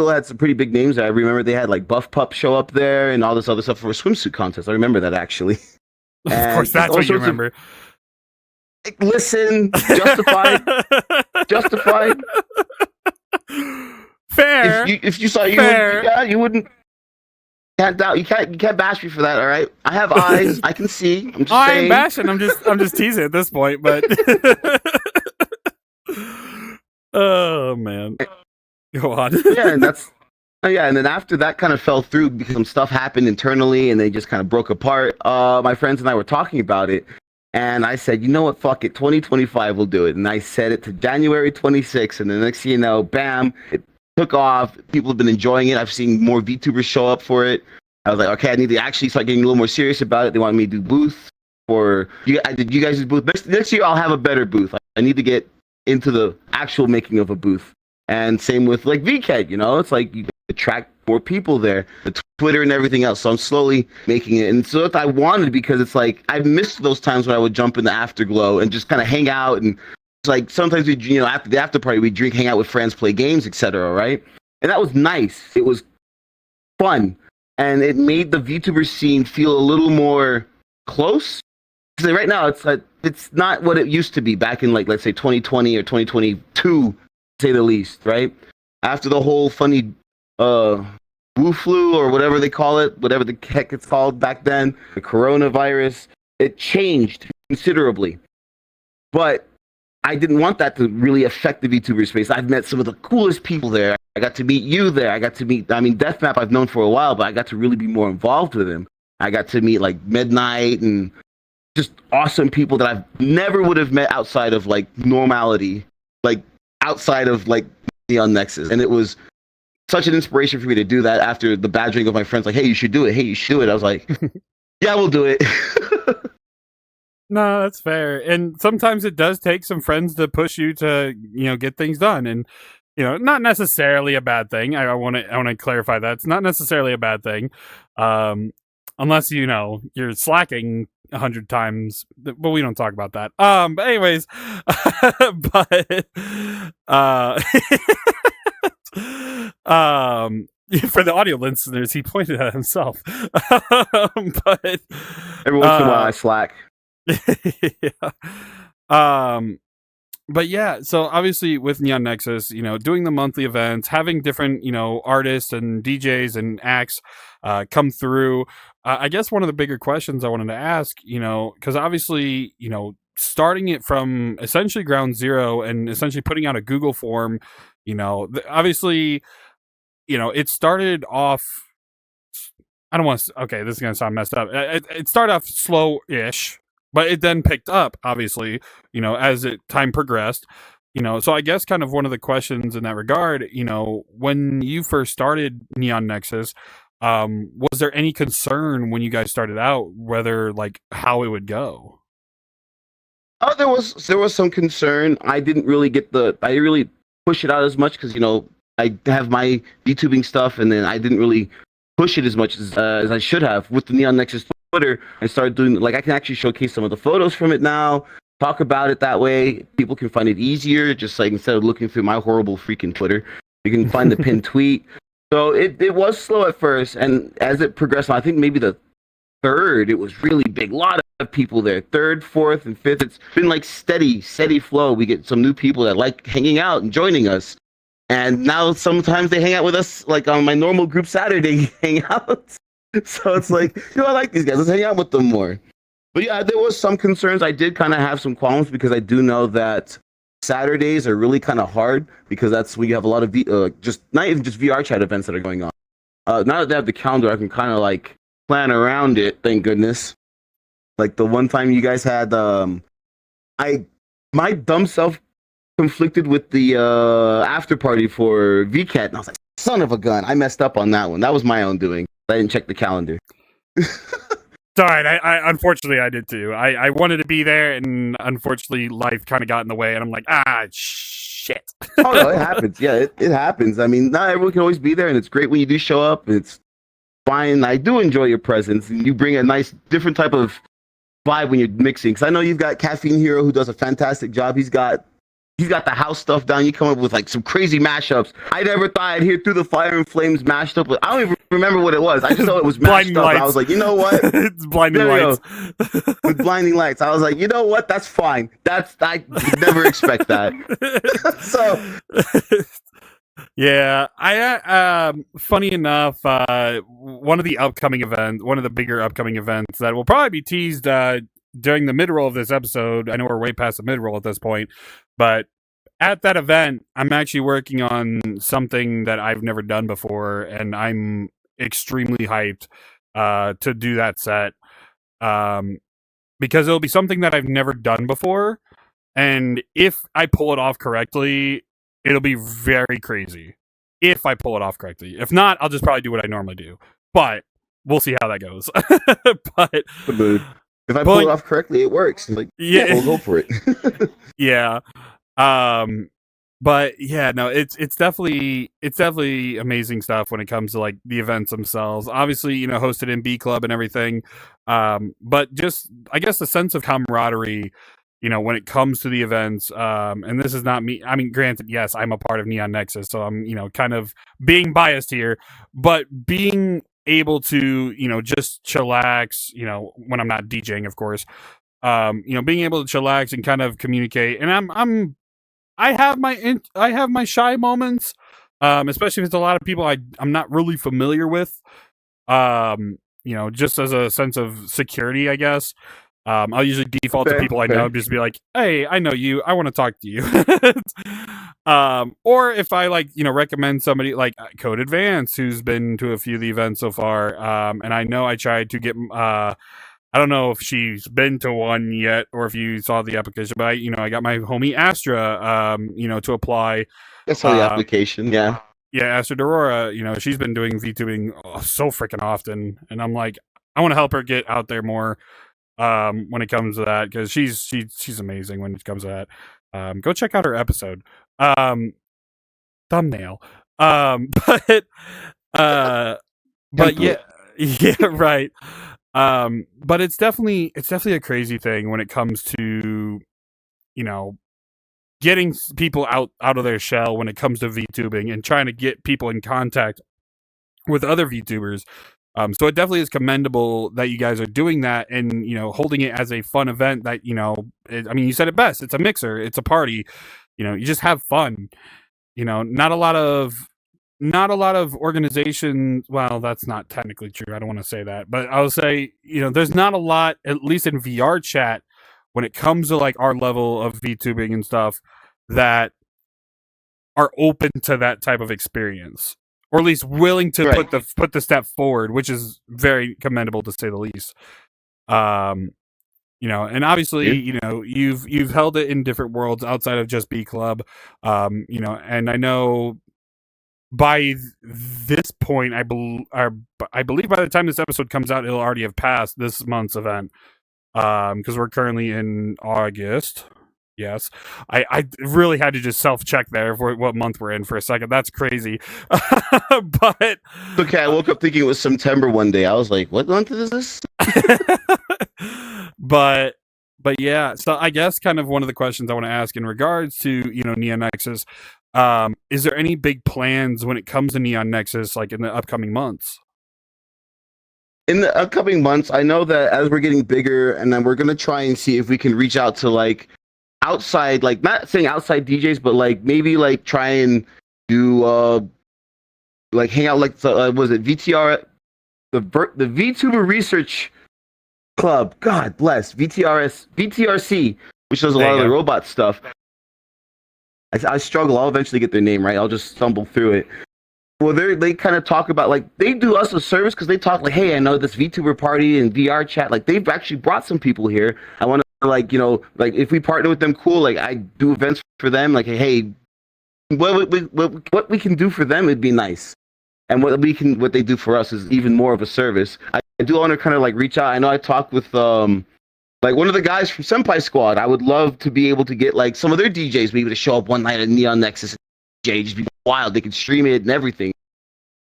had some pretty big names. I remember they had like Buff Pup show up there and all this other stuff for a swimsuit contest. I remember that actually. Of course, that's what you remember. Listen, justified. Fair. If you saw you wouldn't. Can't doubt. You can't bash me for that. All right. I have eyes. I can see. I'm just saying. I ain't bashing. I'm just teasing at this point. But oh man, go on. And then after that kind of fell through because some stuff happened internally and they just kind of broke apart. My friends and I were talking about it, and I said, you know what, fuck it, 2025 will do it. And I set it to January 26th, and the next thing you know, bam, it took off. People have been enjoying it. I've seen more VTubers show up for it. I was like, okay, I need to actually start getting a little more serious about it. They wanted me to do booths for you. Did you guys do booth? Next year I'll have a better booth. I need to get into the actual making of a booth. And same with like VCAT, it's like you attract more people there, the Twitter and everything else. So I'm slowly making it. And so if I wanted, because it's like I've missed those times when I would jump in the Afterglow and just kind of hang out. And it's like sometimes we, after the after party, we drink, hang out with friends, play games, etc. Right? And that was nice. It was fun, and it made the VTuber scene feel a little more close. Because right now it's not what it used to be back in, like, let's say 2020 or 2022, to say the least, right? After the whole funny Wu flu or whatever they call it, whatever the heck it's called back then, the coronavirus, it changed considerably. But I didn't want that to really affect the VTuber space. I've met some of the coolest people there. I got to meet you there. I got to meet, Deathmap I've known for a while, but I got to really be more involved with him. I got to meet like Midnight and just awesome people that I never would have met outside of like normality, like outside of like Neon Nexus. And it was such an inspiration for me to do that after the badgering of my friends, like, hey, you should do it. Hey, you should do it. I was like, yeah, we'll do it. No, that's fair. And sometimes it does take some friends to push you to, get things done. And, not necessarily a bad thing. I want to clarify that. It's not necessarily a bad thing. Unless, you're slacking 100 times, but we don't talk about that. But anyways, for the audio listeners, he pointed at himself. But every once in a while I slack. Yeah. But yeah, so obviously with Neon Nexus, doing the monthly events, having different, artists and DJs and acts come through. I guess one of the bigger questions I wanted to ask, because obviously, starting it from essentially ground zero and essentially putting out a Google form, obviously, it started off. I don't want to. Okay, this is gonna sound messed up. It started off slow-ish. But it then picked up, obviously, as time progressed. So I guess kind of one of the questions in that regard, when you first started Neon Nexus, was there any concern when you guys started out, whether like how it would go? Oh, there was some concern. I didn't really really push it out as much because I have my VTubing stuff, and then I didn't really push it as much as I should have with the Neon Nexus Twitter. I started doing, like, I can actually showcase some of the photos from it now, talk about it that way. People can find it easier, just like instead of looking through my horrible freaking Twitter, you can find the pinned tweet. So it was slow at first, and as it progressed, I think maybe the third, it was really big. A lot of people there. Third, fourth, and fifth, it's been like steady flow. We get some new people that like hanging out and joining us. And now sometimes they hang out with us, like on my normal group Saturday hangout. So it's like, I like these guys. Let's hang out with them more. But yeah, there was some concerns. I did kind of have some qualms because I do know that Saturdays are really kind of hard because that's when you have a lot of not even just VRChat events that are going on. Now that they have the calendar, I can kind of like plan around it. Thank goodness. Like the one time you guys had, my dumb self conflicted with the after party for VCAT, and I was like, Son of a gun. I messed up on that one. That was my own doing. I didn't check the calendar. Sorry, I unfortunately I did too. I wanted to be there, and unfortunately life kind of got in the way, and I'm like, shit. Oh no, it happens. Yeah, it happens. I mean, not everyone can always be there, and it's great when you do show up. It's fine. I do enjoy your presence, and you bring a nice, different type of vibe when you're mixing. Because I know you've got Caffeine Hero, who does a fantastic job. He's got the house stuff down. You come up with like some crazy mashups. I never thought I'd hear Through the Fire and Flames mashed up. I don't even remember what it was. I just know it was mashed up. I was like, you know what? It's Blinding Lights. With Blinding Lights. I was like, you know what? That's fine. I never expect that. So. Yeah, funny enough, one of the bigger upcoming events that will probably be teased during the mid-roll of this episode. I know we're way past the mid-roll at this point, but at that event, I'm actually working on something that I've never done before, and I'm extremely hyped to do that set, because it'll be something that I've never done before, and if I pull it off correctly, it'll be very crazy. If I pull it off correctly. If not, I'll just probably do what I normally do. But we'll see how that goes. But if I pull it off correctly, it works. Like, yeah, we'll go for it. Yeah. But yeah, no, it's definitely amazing stuff when it comes to like the events themselves. Obviously, hosted in B Club and everything. But just, I guess, the sense of camaraderie, when it comes to the events, and this is not me. I mean, granted, yes, I'm a part of Neon Nexus, so I'm, kind of being biased here, but being able to, just chillax, when I'm not DJing, of course, being able to chillax and kind of communicate. And I have my shy moments, especially if it's a lot of people I'm not really familiar with, just as a sense of security, I guess. I'll usually default to people I know, just be like, hey, I know you, I want to talk to you. Or if I recommend somebody like Code Advance, who's been to a few of the events so far, and I know I tried to get, I don't know if she's been to one yet, or if you saw the application, but I got my homie Astra, to apply. I saw the application, yeah. Yeah, Astra Dorora, she's been doing VTubing so freaking often, and I'm like, I want to help her get out there more. When it comes to that, because she's amazing when it comes to that. Go check out her episode. Thumbnail. But yeah, right. But it's definitely a crazy thing when it comes to, getting people out of their shell when it comes to VTubing and trying to get people in contact with other VTubers. So it definitely is commendable that you guys are doing that and, holding it as a fun event that, you said it best. It's a mixer. It's a party. You just have fun. Not a lot of organizations. Well, that's not technically true. I don't want to say that, but I'll say, there's not a lot, at least in VRChat, when it comes to like our level of VTubing and stuff, that are open to that type of experience. Or at least willing to put the step forward, which is very commendable to say the least. And obviously, you've held it in different worlds outside of just B Club. And I know by this point, I believe by the time this episode comes out, it'll already have passed this month's event. Because we're currently in August. Yes, I really had to just self-check there for what month we're in for a second. That's crazy. But okay, I woke up thinking it was September one day. I was like, what month is this? but yeah, so I guess kind of one of the questions I want to ask in regards to, Neon Nexus, is there any big plans when it comes to Neon Nexus, like in the upcoming months? In the upcoming months, I know that as we're getting bigger, and then we're going to try and see if we can reach out to like outside, like not saying outside DJs, but like maybe like try and do like hang out, like was it VTR, the VTuber Research Club, God bless, VTRC, which does a lot of the robot stuff. I struggle. I'll eventually get their name right. I'll just stumble through it. Well, they kind of talk about, like, they do us a service because they talk like, hey, I know this VTuber party and VRChat. Like, they've actually brought some people here. I want to, like, like, if we partner with them, cool. Like, I do events for them. Like, hey, what we can do for them would be nice, and what they do for us is even more of a service. I do want to kind of like reach out. I know I talked with like one of the guys from Senpai Squad. I would love to be able to get like some of their DJs maybe to show up one night at Neon Nexus. DJ just be wild. They could stream it and everything,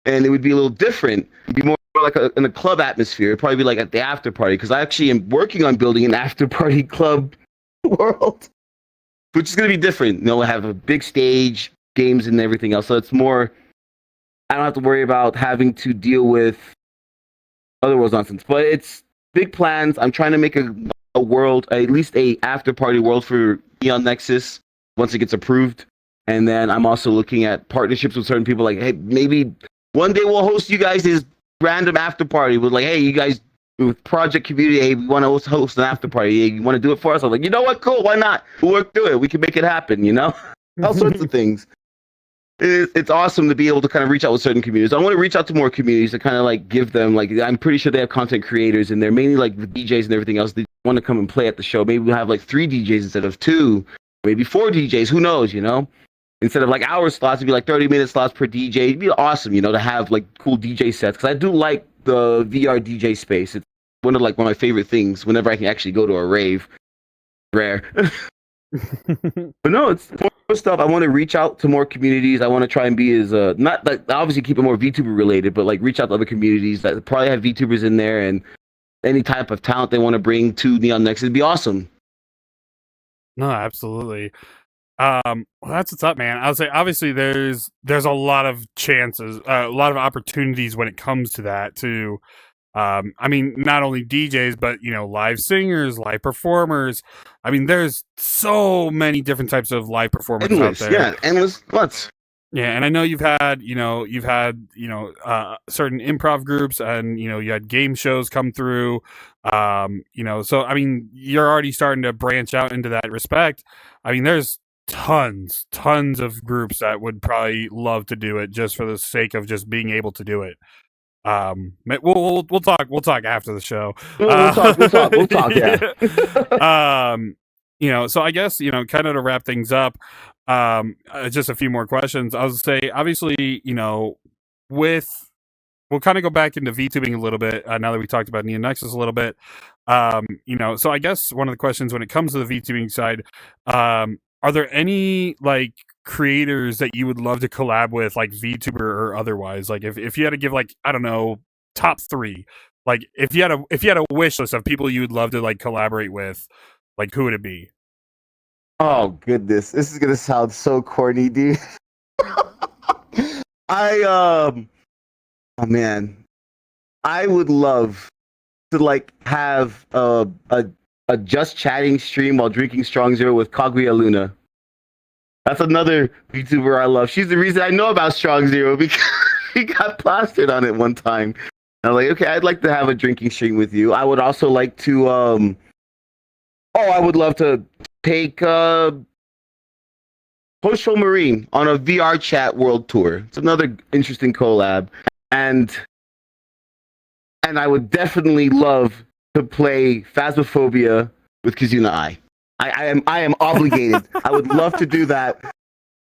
and it would be a little different. It'd be more like in a club atmosphere. It'd probably be like at the after party, because I actually am working on building an after party club world, which is going to be different. You know, we'll have a big stage, games, and everything else. So it's more. I don't have to worry about having to deal with other world's nonsense. But it's big plans. I'm trying to make a world, at least a after party world for Neon Nexus once it gets approved. And then I'm also looking at partnerships with certain people. Like, hey, maybe one day we'll host you guys this random after party with like, hey, you guys with project community, hey, we want to host an after party. Hey, you want to do it for us? I'm like, you know what? Cool. Why not? We'll work through it. We can make it happen. You know, all sorts of things. It's awesome to be able to kind of reach out with certain communities. I want to reach out to more communities to kind of like give them, like, I'm pretty sure they have content creators and they're mainly like the DJs and everything else. They want to come and play at the show. Maybe we'll have like 3 DJs instead of 2, maybe 4 DJs. Who knows, you know? Instead of like hour slots, it'd be like 30-minute slots per DJ. It'd be awesome, you know, to have like cool DJ sets. Because I do like the VR DJ space. It's one of my favorite things whenever I can actually go to a rave. Rare. But no, it's more stuff. I want to reach out to more communities. I want to try and be as not like obviously keep it more VTuber related, but like reach out to other communities that probably have VTubers in there and any type of talent they want to bring to Neon Nexus. It'd be awesome. No, absolutely. Well, that's what's up, man. I would say obviously there's a lot of chances, a lot of opportunities when it comes to that too. I mean, not only DJs, but you know, live singers, live performers. I mean, there's so many different types of live performers out there. Yeah, endless lots. Yeah, and I know you've had certain improv groups, and you know, you had game shows come through. You know, so I mean, you're already starting to branch out into that respect. I mean, there's tons of groups that would probably love to do it just for the sake of just being able to do it. We'll talk after the show. We'll talk. Yeah. You know, so I guess, you know, kind of to wrap things up, just a few more questions. I was say, obviously, you know, we'll kind of go back into VTubing a little bit now that we talked about Neon Nexus a little bit. You know, so I guess one of the questions when it comes to the VTubing side, are there any like creators that you would love to collab with, like VTuber or otherwise? Like if you had to give like, I don't know, top 3, like if you had a wish list of people you would love to like collaborate with, like who would it be? Oh goodness, this is gonna sound so corny, dude. Oh man, I would love to like have a just chatting stream while drinking Strong Zero with Kaguya Luna. That's another VTuber I love. She's the reason I know about Strong Zero because she got plastered on it one time. I'm like, okay, I'd like to have a drinking stream with you. I would also like to I would love to take Postal Marine on a VRChat world tour. It's another interesting collab. And I would definitely love to play Phasmophobia with Kizuna Ai. I am obligated. I would love to do that.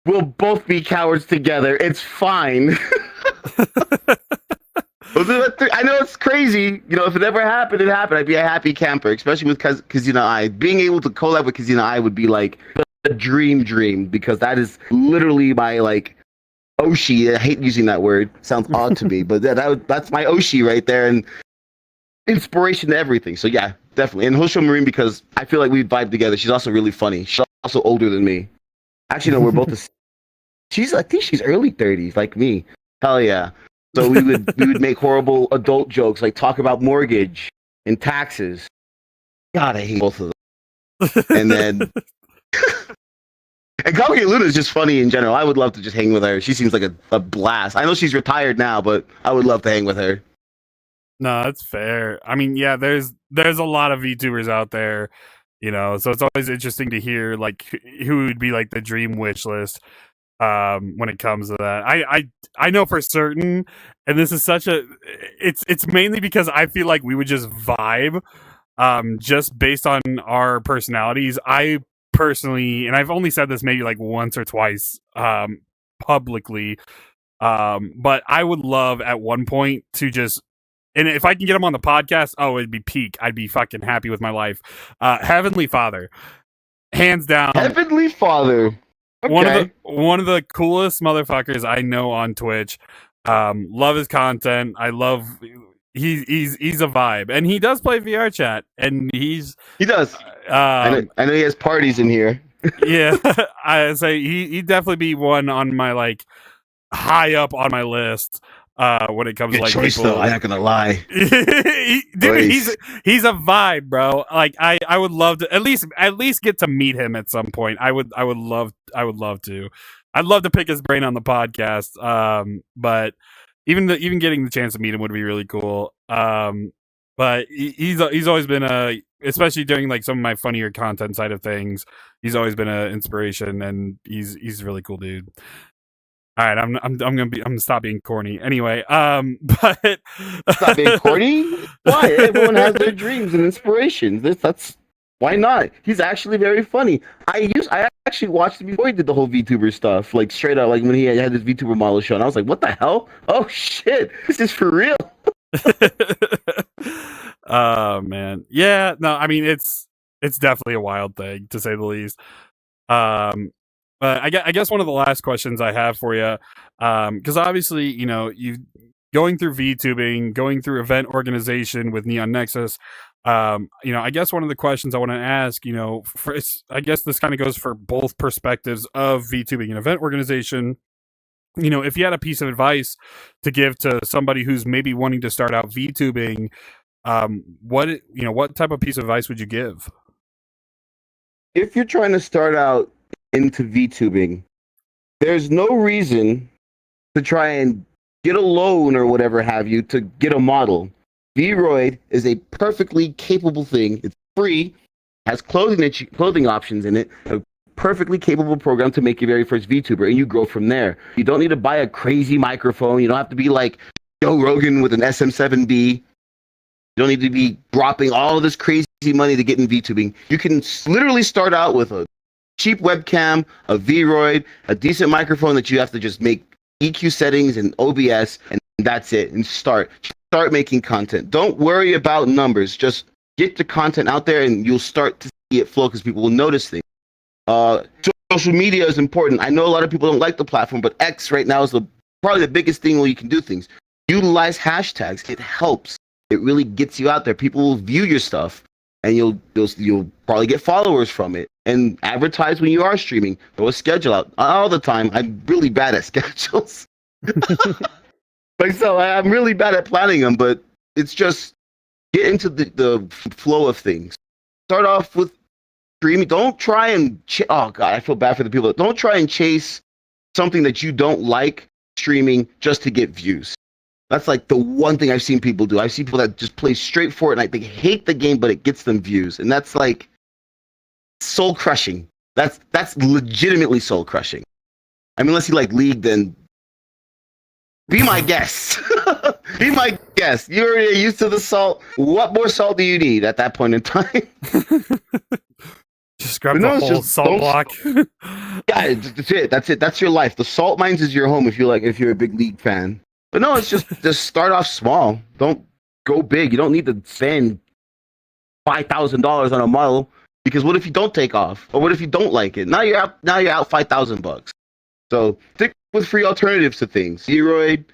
We'll both be cowards together. It's fine. I know it's crazy. You know, if it ever happened, it happened. I'd be a happy camper, especially with Kizuna Ai. Being able to collab with Kizuna Ai would be like a dream, because that is literally my like Oshi. I hate using that word. Sounds odd to me, but that's my Oshi right there, and inspiration to everything. So yeah, definitely. And Hosho Marine, because I feel like we vibe together. She's also really funny. She's also older than me. Actually, no, we're both I think she's early 30s, like me. Hell yeah. So we would make horrible adult jokes, like talk about mortgage and taxes. God, I hate both of them. And then and Kaguya Luna is just funny in general. I would love to just hang with her. She seems like a blast. I know she's retired now, but I would love to hang with her. No, that's fair. I mean, yeah, there's a lot of VTubers out there, you know, so it's always interesting to hear like who would be like the dream wish list when it comes to that. I know for certain, and this is it's mainly because I feel like we would just vibe just based on our personalities. I personally, and I've only said this maybe like once or twice publicly, but I would love at one point to just, and if I can get him on the podcast, oh, it'd be peak. I'd be fucking happy with my life. Heavenly Father, hands down. Heavenly Father. Okay. One of the coolest motherfuckers I know on Twitch. Love his content. I love he's a vibe, and he does play VRChat, and he does. I know he has parties in here. Yeah, I say he'd definitely be one on my like high up on my list. When it comes Good to like choice, people, though. I'm not gonna lie. Dude, he's a vibe, bro. Like I would love to at least get to meet him at some point. I would love to. I'd love to pick his brain on the podcast. But even getting the chance to meet him would be really cool. But he's always been especially during like some of my funnier content side of things. He's always been an inspiration, and he's a really cool dude. All right, I'm gonna stop being corny. Anyway, but stop being corny. Why? Everyone has their dreams and inspirations. That's why not? He's actually very funny. I actually watched him before he did the whole VTuber stuff, like straight out, like when he had his VTuber model show, and I was like, what the hell? Oh shit, this is for real. Oh man, yeah. No, I mean it's definitely a wild thing to say the least. But I guess one of the last questions I have for you, because obviously, you know, you going through VTubing, going through event organization with Neon Nexus, you know, I guess one of the questions I want to ask, you know, I guess this kind of goes for both perspectives of VTubing and event organization. You know, if you had a piece of advice to give to somebody who's maybe wanting to start out VTubing, what type of piece of advice would you give? If you're trying to start out into VTubing, there's no reason to try and get a loan or whatever have you to get a model. Vroid is a perfectly capable thing. It's free, has clothing options in it, a perfectly capable program to make your very first VTuber, and you grow from there. You don't need to buy a crazy microphone. You don't have to be like Joe Rogan with an SM7B. You don't need to be dropping all this crazy money to get in VTubing. You can literally start out with a cheap webcam, a Vroid, a decent microphone that you have to just make EQ settings and OBS, and that's it. And start making content. Don't worry about numbers. Just get the content out there, and you'll start to see it flow because people will notice things. Social media is important. I know a lot of people don't like the platform, but X right now is probably the biggest thing where you can do things. Utilize hashtags. It helps. It really gets you out there. People will view your stuff, and you'll probably get followers from it. And advertise when you are streaming. Throw a schedule out all the time. I'm really bad at schedules. I'm really bad at planning them, but it's just get into the flow of things. Start off with streaming. Don't try and oh god, I feel bad for the people. Don't try and chase something that you don't like streaming just to get views. That's like the one thing I've seen people do. I've seen people that just play straight Fortnite. They hate the game, but it gets them views, and that's like soul crushing. That's legitimately soul crushing. I mean, unless you like League, then be my guest. Be my guest. You're already used to the salt. What more salt do you need at that point in time? Just grab the whole salt block. Yeah, that's it. That's your life. The salt mines is your home if you're a big League fan. But no, it's just start off small. Don't go big. You don't need to spend $5,000 on a model. Because what if you don't take off? Or what if you don't like it? Now you're out $5,000. So stick with free alternatives to things. Vroid,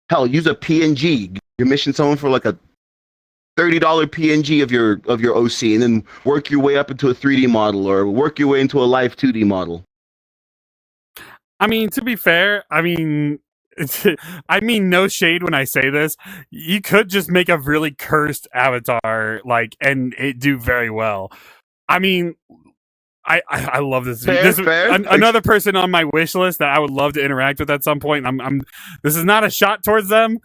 hell, use a PNG. You're missing someone for like a $30 PNG of your OC, and then work your way up into a 3D model, or work your way into a live 2D model. I mean, to be fair, I mean no shade when I say this. You could just make a really cursed avatar, and it do very well. I mean, I love this. Fair. Another person on my wish list that I would love to interact with at some point. This is not a shot towards them.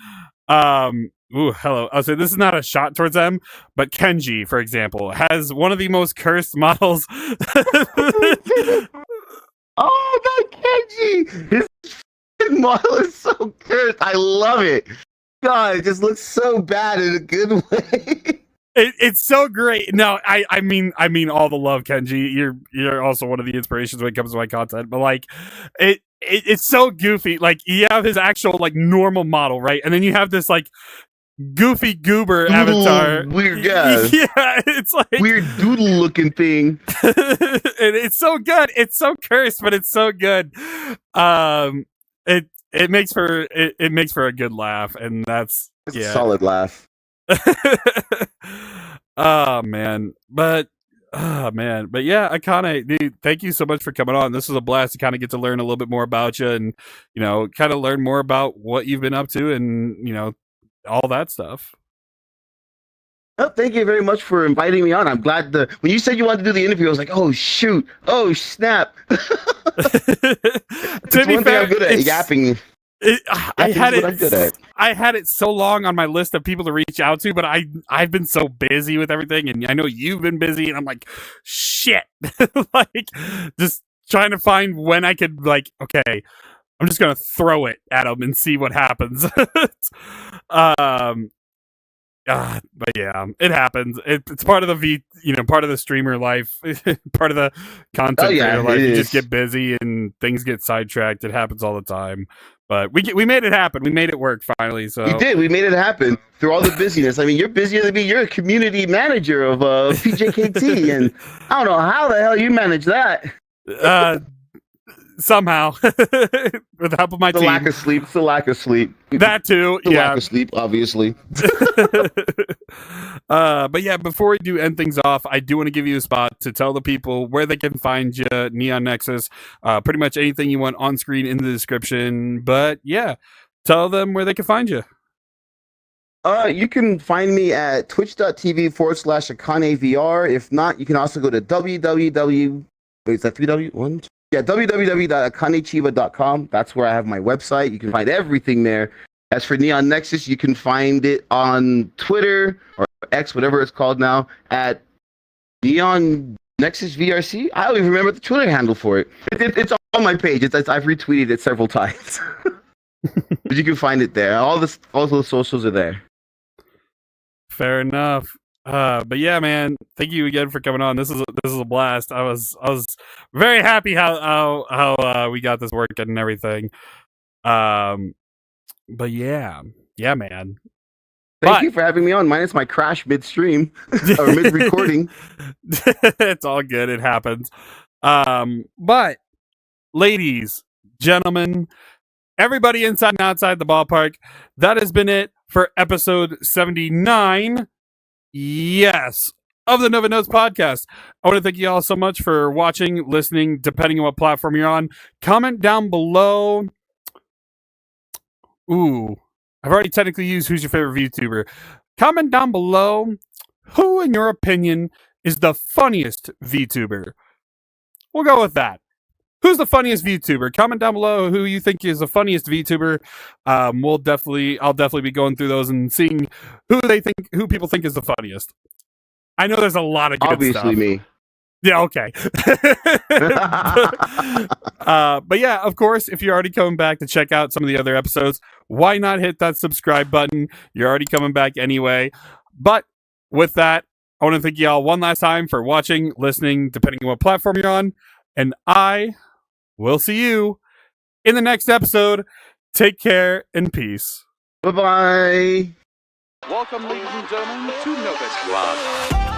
Hello. I'll say this is not a shot towards them, but Kenji, for example, has one of the most cursed models. Oh my Kenji! His model is so cursed. I love it. God, it just looks so bad in a good way. It's so great. No, I mean all the love, Kenji. You're also one of the inspirations when it comes to my content. But like, it's so goofy. Like you have his actual like normal model, right, and then you have this like goofy goober avatar. Weird guy. Yeah, it's like weird doodle looking thing. And it's so good. It's so cursed, but it's so good. It makes for a good laugh, and that's a solid laugh. Oh man, but yeah, Akane, dude, thank you so much for coming on. This was a blast to kind of get to learn a little bit more about you, and kind of learn more about what you've been up to, and all that stuff. Oh, thank you very much for inviting me on. I'm glad when you said you wanted to do the interview, I was like, oh shoot, oh snap. To be one fair, thing I'm good at yapping. I had it so long on my list of people to reach out to, but I've been so busy with everything, and I know you've been busy, and I'm like, shit, like just trying to find when I could like, okay, I'm just gonna throw it at them and see what happens. But yeah, it happens. It's part of the part of the streamer life, part of the content creator life. You just get busy and things get sidetracked. It happens all the time. But we made it happen. We made it work finally. So we did. We made it happen through all the busyness. I mean, you're busier than me. You're a community manager of PJKT, and I don't know how the hell you manage that. Somehow, with the help of my team. Lack of sleep. It's the lack of sleep. That too. Lack of sleep, obviously. But yeah, before we do end things off, I do want to give you a spot to tell the people where they can find you, Neon Nexus, pretty much anything you want on screen in the description. But yeah, tell them where they can find you. You can find me at twitch.tv/AkaneVR. If not, you can also go to www. Wait, is that 3W1? Yeah, www.akanechiba.com. That's where I have my website. You can find everything there. As for Neon Nexus, you can find it on Twitter or X, whatever it's called now, at Neon Nexus VRC. I don't even remember the Twitter handle for it. It's on my page. I've retweeted it several times. But you can find it there. All those socials are there. Fair enough. But yeah, man, thank you again for coming on. This is a blast. I was very happy how we got this working and everything. But yeah, man. Thank you for having me on. Minus my crash midstream or mid recording. It's all good. It happens. But ladies, gentlemen, everybody inside and outside the ballpark, that has been it for episode 79. Yes, of the Noved Notes podcast. I want to thank you all so much for watching, listening, depending on what platform you're on. Comment down below. Ooh, I've already technically used who's your favorite VTuber. Comment down below who, in your opinion, is the funniest VTuber. We'll go with that. Who's the funniest VTuber? Comment down below who you think is the funniest VTuber. I'll definitely be going through those and seeing who people think is the funniest. I know there's a lot of good stuff. Obviously me. Yeah, okay. But yeah, of course, if you're already coming back to check out some of the other episodes, why not hit that subscribe button? You're already coming back anyway. But with that, I want to thank you all one last time for watching, listening, depending on what platform you're on. And we'll see you in the next episode. Take care and peace. Bye-bye. Welcome, ladies and gentlemen, to Noved Notes.